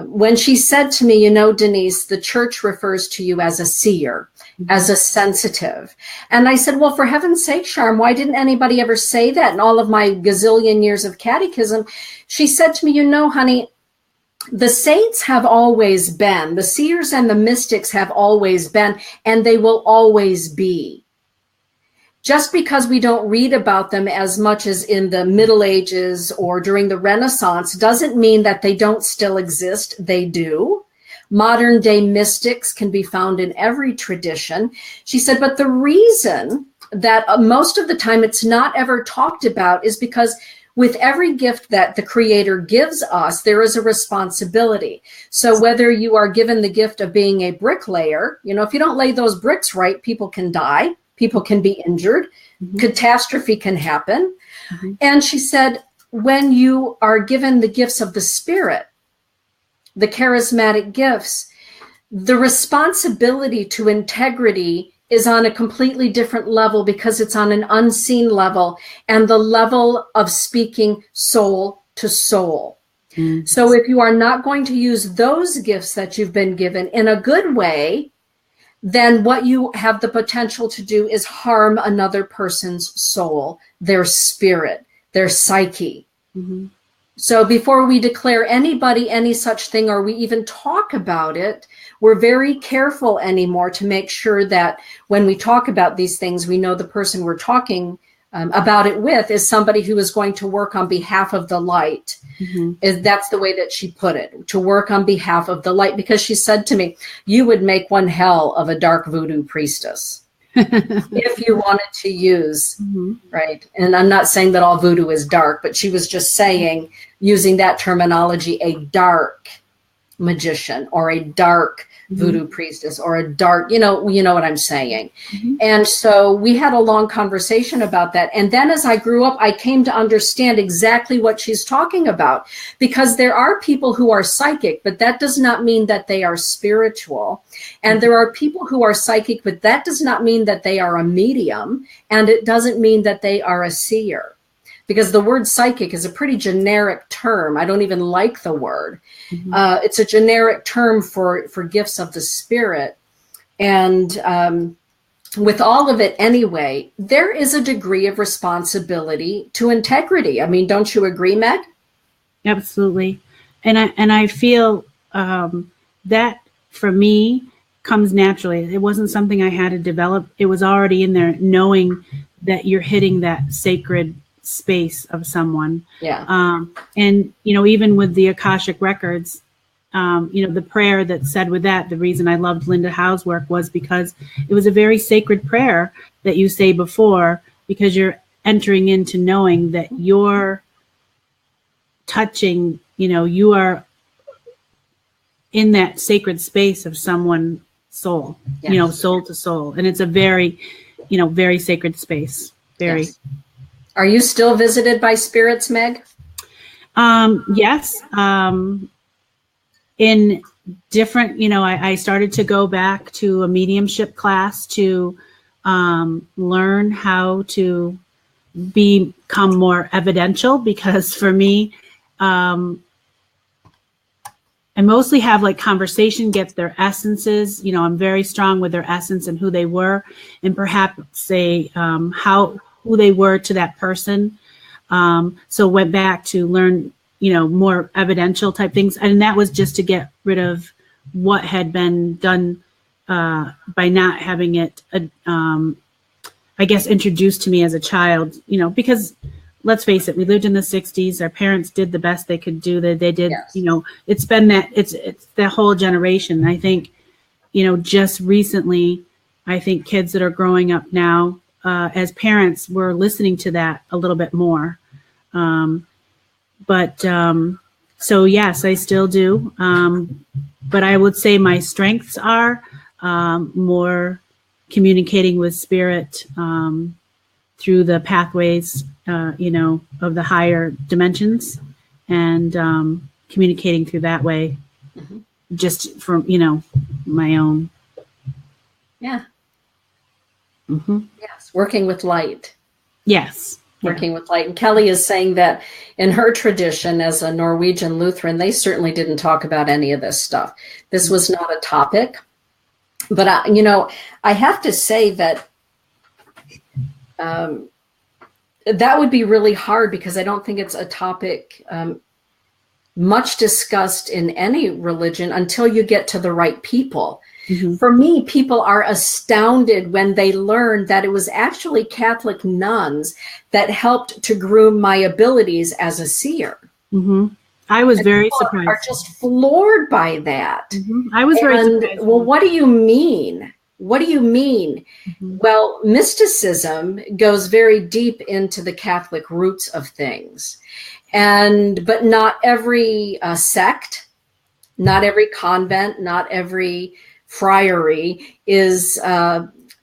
when she said to me, Denise, the church refers to you as a seer, as a sensitive. And I said, well, for heaven's sake, Charm, why didn't anybody ever say that in all of my gazillion years of catechism? She said to me, honey, the saints have always been, the seers and the mystics have always been, and they will always be. Just because we don't read about them as much as in the Middle Ages or during the Renaissance doesn't mean that they don't still exist. They do. Modern day mystics can be found in every tradition. She said, but the reason that most of the time it's not ever talked about is because with every gift that the Creator gives us, there is a responsibility. So whether you are given the gift of being a bricklayer, if you don't lay those bricks right, people can die, people can be injured, catastrophe can happen. And she said, when you are given the gifts of the Spirit, the charismatic gifts, the responsibility to integrity is on a completely different level, because it's on an unseen level, and the level of speaking soul to soul. So if you are not going to use those gifts that you've been given in a good way, then what you have the potential to do is harm another person's soul, their spirit, their psyche. So before we declare anybody any such thing, or we even talk about it, we're very careful anymore to make sure that when we talk about these things, we know the person we're talking about it with is somebody who is going to work on behalf of the light. That's the way that she put it, to work on behalf of the light, because she said to me, you would make one hell of a dark voodoo priestess if you wanted to use, right? And I'm not saying that all voodoo is dark, but she was just saying, using that terminology, a dark magician or a dark voodoo priestess or a dark, you know what I'm saying. And so we had a long conversation about that. And then as I grew up, I came to understand exactly what she's talking about, because there are people who are psychic, but that does not mean that they are spiritual. And there are people who are psychic, but that does not mean that they are a medium. And it doesn't mean that they are a seer. Because the word psychic is a pretty generic term. I don't even like the word. It's a generic term for gifts of the spirit. And with all of it anyway, there is a degree of responsibility to integrity. I mean, don't you agree, Meg? Absolutely. And I feel that for me comes naturally. It wasn't something I had to develop. It was already in there, knowing that you're hitting that sacred space of someone. And even with the Akashic records, the prayer that said with that, the reason I loved Linda Howe's work was because it was a very sacred prayer that you say before, because you're entering into knowing that you're touching, you are in that sacred space of someone's soul, soul to soul. And it's a very, very sacred space. Very. Yes. Are you still visited by spirits, Meg? Yes. In different, I started to go back to a mediumship class to learn how to become more evidential, because for me, I mostly have like conversation, get their essences. I'm very strong with their essence and who they were, and perhaps say who they were to that person. So went back to learn, more evidential type things. And that was just to get rid of what had been done by not having it, I guess, introduced to me as a child, because let's face it, we lived in the 60s. Our parents did the best they could do. They did, yes. It's been it's that whole generation. I think, just recently, I think kids that are growing up now, as parents, we're listening to that a little bit more. So yes, I still do. But I would say my strengths are more communicating with spirit through the pathways, of the higher dimensions, and communicating through that way, just from, my own. Yeah. Yes, working with light. Yes. Working with light. And Kelly is saying that in her tradition as a Norwegian Lutheran, they certainly didn't talk about any of this stuff. This was not a topic. But, I have to say that that would be really hard, because I don't think it's a topic much discussed in any religion until you get to the right people. For me, people are astounded when they learn that it was actually Catholic nuns that helped to groom my abilities as a seer. I was very surprised. Are just floored by that. I was very surprised. Well, what do you mean? What do you mean? Well, mysticism goes very deep into the Catholic roots of things, but not every sect, not every convent, not every friary is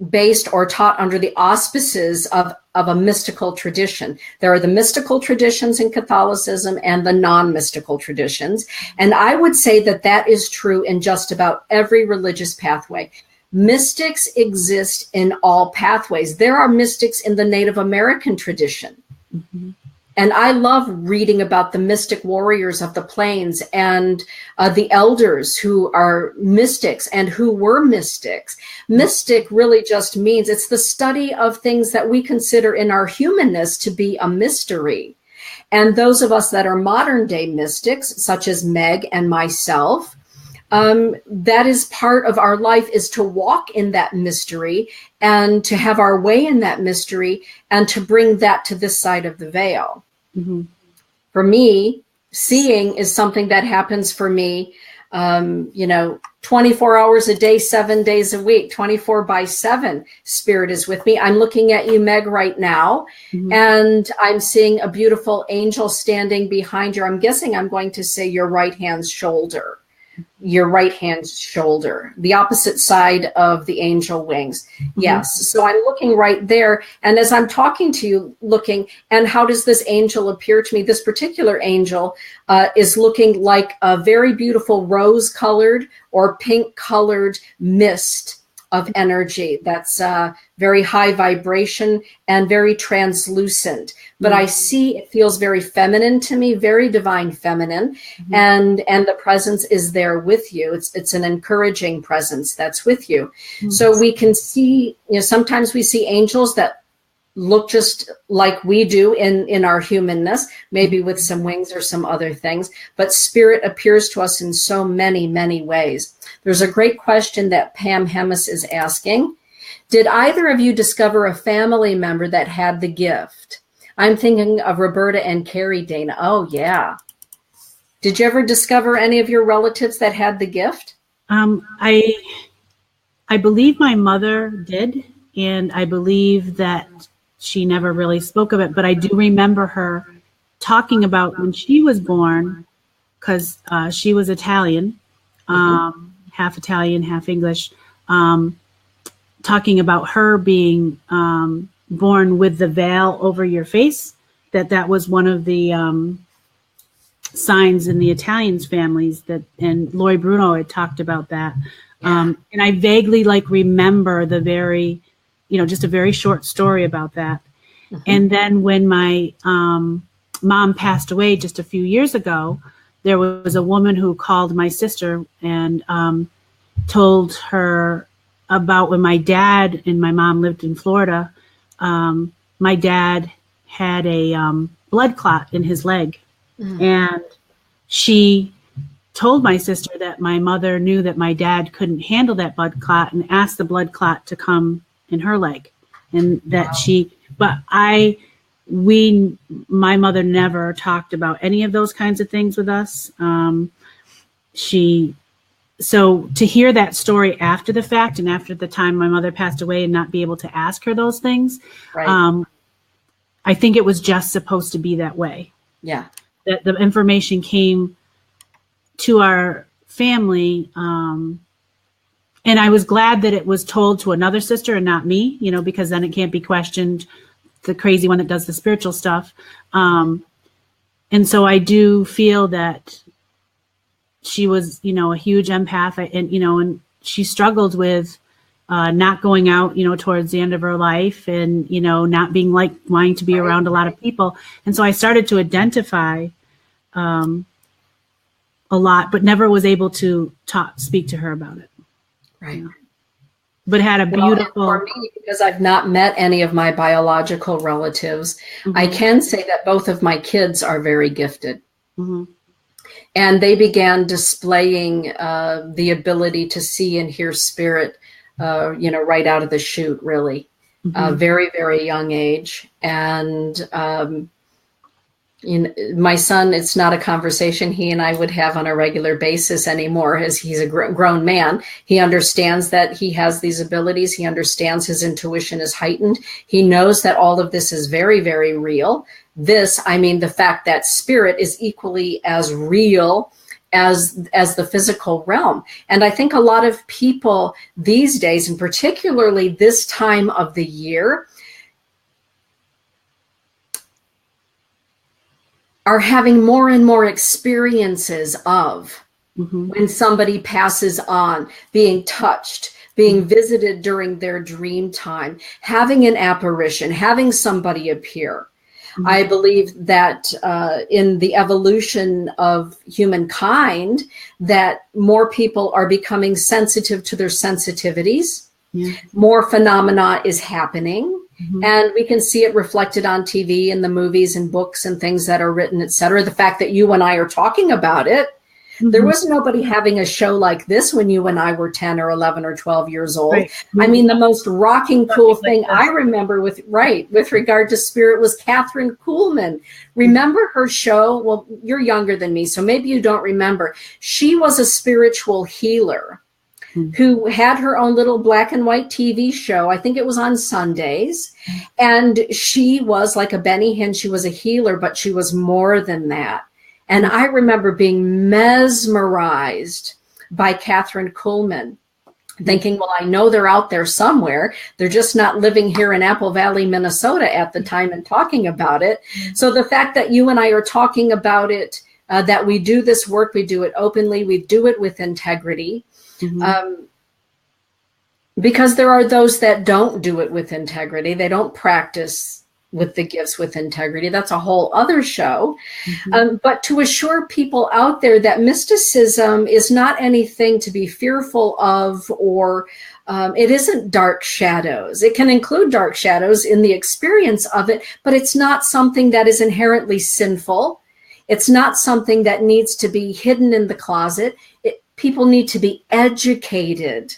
based or taught under the auspices of a mystical tradition. There are the mystical traditions in Catholicism and the non-mystical traditions. And I would say that that is true in just about every religious pathway. Mystics exist in all pathways. There are mystics in the Native American tradition. And I love reading about the mystic warriors of the plains and the elders who are mystics and who were mystics. Mystic really just means it's the study of things that we consider in our humanness to be a mystery. And those of us that are modern day mystics, such as Meg and myself, that is part of our life, is to walk in that mystery and to have our way in that mystery and to bring that to this side of the veil. Mm-hmm. For me, seeing is something that happens for me, 24 hours a day, 7 days a week, 24/7. Spirit is with me. I'm looking at you, Meg, right now, Mm-hmm. and I'm seeing a beautiful angel standing behind you. I'm guessing I'm going to say your right hand shoulder. Your right hand shoulder, the opposite side of the angel wings. Mm-hmm. Yes. So I'm looking right there. And as I'm talking to you, looking, and how does this angel appear to me? This particular angel is looking like a very beautiful rose-colored or pink-colored mist of energy that's very high vibration and very translucent. But I see it feels very feminine to me, very divine feminine. Mm-hmm. And the presence is there with you. It's an encouraging presence that's with you. Mm-hmm. So we can see, sometimes we see angels that look just like we do in our humanness, maybe with some wings or some other things, but spirit appears to us in so many, many ways. There's a great question that Pam Hemis is asking. Did either of you discover a family member that had the gift? I'm thinking of Roberta and Carrie, Dana. Oh, yeah. Did you ever discover any of your relatives that had the gift? I believe my mother did, and I believe that she never really spoke of it, but I do remember her talking about when she was born, because she was Italian, half Italian, half English, talking about her being born with the veil over your face, that was one of the signs in the Italians' families, and Laurie Bruno had talked about that. Yeah. And I vaguely remember the very, just a very short story about that. Mm-hmm. And then when my mom passed away just a few years ago, there was a woman who called my sister and told her about when my dad and my mom lived in Florida. My dad had a blood clot in his leg. Mm. And she told my sister that my mother knew that my dad couldn't handle that blood clot and asked the blood clot to come in her leg. And that my mother never talked about any of those kinds of things with us. So to hear that story after the fact and after the time my mother passed away and not be able to ask her those things, right. I think it was just supposed to be that way. Yeah. That the information came to our family. And I was glad that it was told to another sister and not me, because then it can't be questioned, the crazy one that does the spiritual stuff. And so I do feel that she was, a huge empath, and she struggled with not going out, towards the end of her life and, not being wanting to be around a lot of people. And so I started to identify a lot, but never was able to speak to her about it. Right. But had a beautiful... Well, for me, because I've not met any of my biological relatives, mm-hmm. I can say that both of my kids are very gifted. Mm-hmm. And they began displaying the ability to see and hear spirit, right out of the chute, really. Mm-hmm. Very, very young age. And my son, it's not a conversation he and I would have on a regular basis anymore, as he's a grown man. He understands that he has these abilities. He understands his intuition is heightened. He knows that all of this is very, very real. The fact that spirit is equally as real as the physical realm. And I think a lot of people these days, and particularly this time of the year, are having more and more experiences of mm-hmm. when somebody passes on, being touched, being visited during their dream time, having an apparition, having somebody appear. Mm-hmm. I believe that in the evolution of humankind, that more people are becoming sensitive to their sensitivities. Yeah. More phenomena is happening. Mm-hmm. And we can see it reflected on TV and the movies and books and things that are written, et cetera. The fact that you and I are talking about it There was nobody having a show like this when you and I were 10 or 11 or 12 years old. Right. I mean, the most rocking, cool thing I remember with regard to spirit was Catherine Kuhlman. Remember her show? Well, you're younger than me, so maybe you don't remember. She was a spiritual healer who had her own little black and white TV show. I think it was on Sundays. And she was like a Benny Hinn. She was a healer, but she was more than that. And I remember being mesmerized by Catherine Kuhlman, thinking, well, I know they're out there somewhere. They're just not living here in Apple Valley, Minnesota at the time and talking about it. So the fact that you and I are talking about it, that we do this work, we do it openly, we do it with integrity. Because there are those that don't do it with integrity. They don't practice with the gifts with integrity. That's a whole other show. But to assure people out there that mysticism is not anything to be fearful of, or it isn't dark shadows. It can include dark shadows in the experience of it, but it's not something that is inherently sinful. It's not something that needs to be hidden in the closet. People need to be educated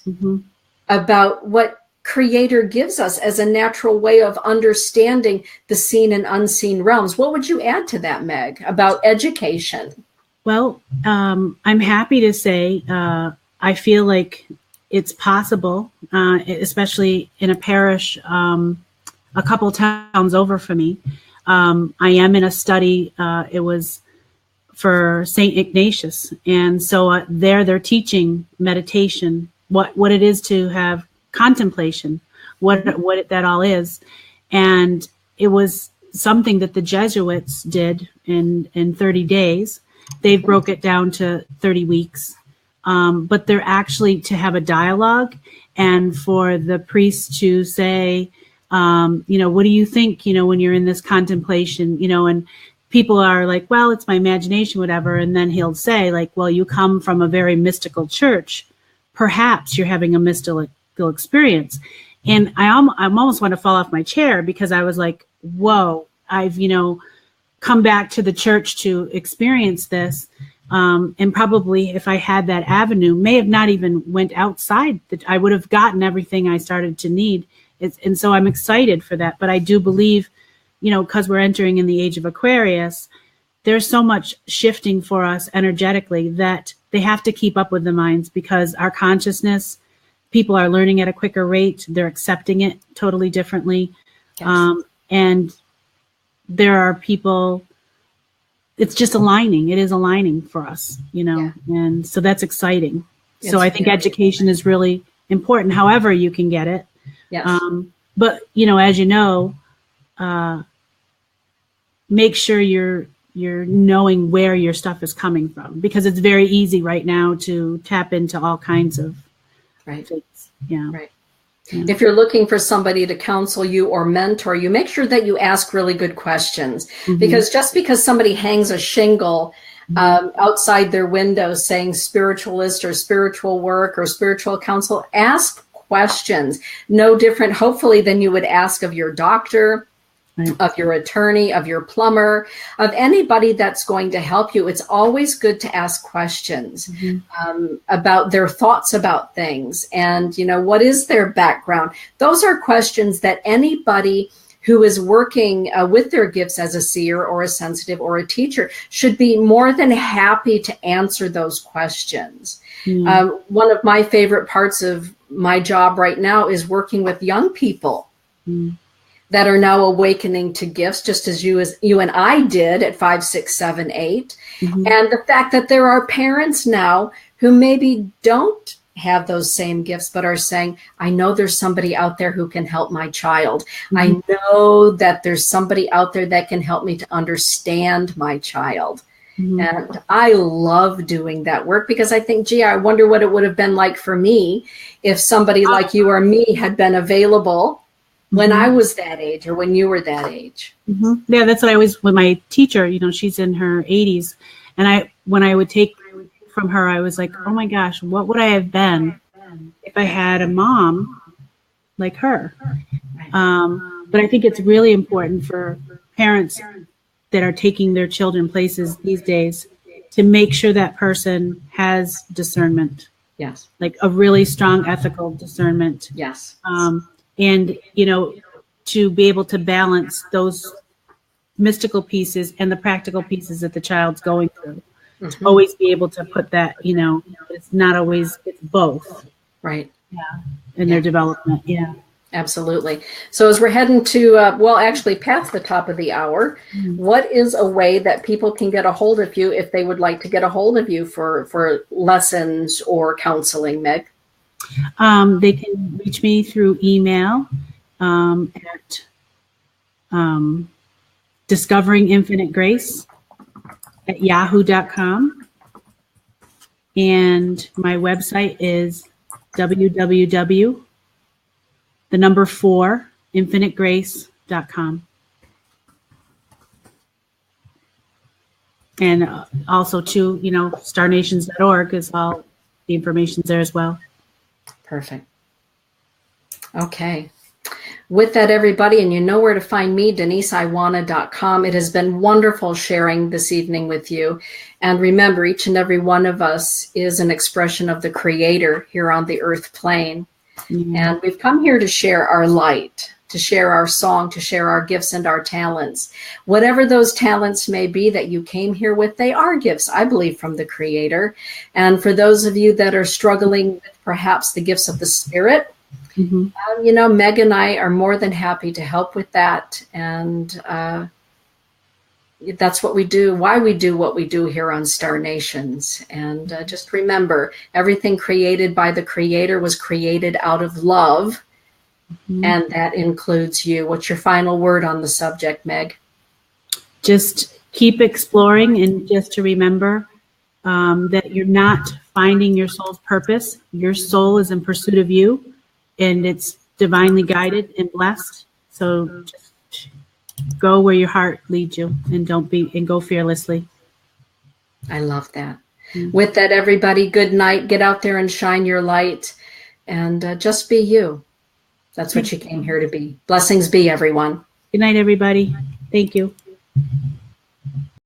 about what Creator gives us as a natural way of understanding the seen and unseen realms. What would you add to that, Meg, about education? Well, I'm happy to say I feel like it's possible, especially in a parish a couple towns over from me. I am in a study. It was for St. Ignatius. And so they're teaching meditation, what it is to have contemplation, what that all is. And it was something that the Jesuits did in 30 days. They broke it down to 30 weeks. But they're actually to have a dialogue and for the priest to say, what do you think, when you're in this contemplation, and people are like, well, it's my imagination, whatever. And then he'll say like, well, you come from a very mystical church. Perhaps you're having a mystical experience. And I almost want to fall off my chair because I was like, whoa, I've, come back to the church to experience this. And probably if I had that avenue, may have not even went outside, I would have gotten everything I started to need. And so I'm excited for that. But I do believe, because we're entering in the age of Aquarius, there's so much shifting for us energetically that they have to keep up with the minds because our consciousness, people are learning at a quicker rate. They're accepting it totally differently. Yes. And there are people, it's just aligning. It is aligning for us, yeah. And so that's exciting. So I think education is really important, however you can get it. Yes. But, as you know, make sure you're knowing where your stuff is coming from, because it's very easy right now to tap into all kinds of things. Yeah. Right. Yeah. If you're looking for somebody to counsel you or mentor you, make sure that you ask really good questions, because just because somebody hangs a shingle outside their window saying spiritualist or spiritual work or spiritual counsel, ask questions, no different, hopefully, than you would ask of your doctor, of your attorney, of your plumber, of anybody that's going to help you. It's always good to ask questions about their thoughts about things and, what is their background. Those are questions that anybody who is working with their gifts as a seer or a sensitive or a teacher should be more than happy to answer those questions. One of my favorite parts of my job right now is working with young people that are now awakening to gifts, just as you and I did at 5, 6, 7, 8. And the fact that there are parents now who maybe don't have those same gifts, but are saying, I know there's somebody out there who can help my child. I know that there's somebody out there that can help me to understand my child. And I love doing that work because I think, gee, I wonder what it would have been like for me if somebody like you or me had been available when I was that age or when you were that age. Yeah, that's what I always, with my teacher, she's in her 80s. And when I would take from her, I was like, oh my gosh, what would I have been if I had a mom like her? But I think it's really important for parents that are taking their children places these days to make sure that person has discernment. Yes. Like a really strong ethical discernment. Yes. And, to be able to balance those mystical pieces and the practical pieces that the child's going through. To always be able to put that, it's not always, it's both. Right. In their development. Yeah. Absolutely. So as we're heading to, actually past the top of the hour, what is a way that people can get a hold of you if they would like to get a hold of you for lessons or counseling, Meg? They can reach me through email at discoveringinfinitegrace@yahoo.com. And my website is www.infinitegrace.com. And also to, starnations.org is all the information's there as well. Perfect. Okay. With that, everybody, and you know where to find me, DeniseIwaniw.com. It has been wonderful sharing this evening with you. And remember, each and every one of us is an expression of the Creator here on the earth plane. And we've come here to share our light, to share our song, to share our gifts and our talents. Whatever those talents may be that you came here with, they are gifts, I believe, from the Creator. And for those of you that are struggling with perhaps the gifts of the Spirit, Meg and I are more than happy to help with that. And that's what we do, why we do what we do here on Star Nations. And just remember, everything created by the Creator was created out of love. And that includes you. What's your final word on the subject, Meg? Just keep exploring, and just to remember that you're not finding your soul's purpose. Your soul is in pursuit of you, and it's divinely guided and blessed. So just go where your heart leads you, and go fearlessly. I love that. With that, everybody, good night. Get out there and shine your light, and just be you. That's what you came here to be. Blessings be, everyone. Good night, everybody. Thank you.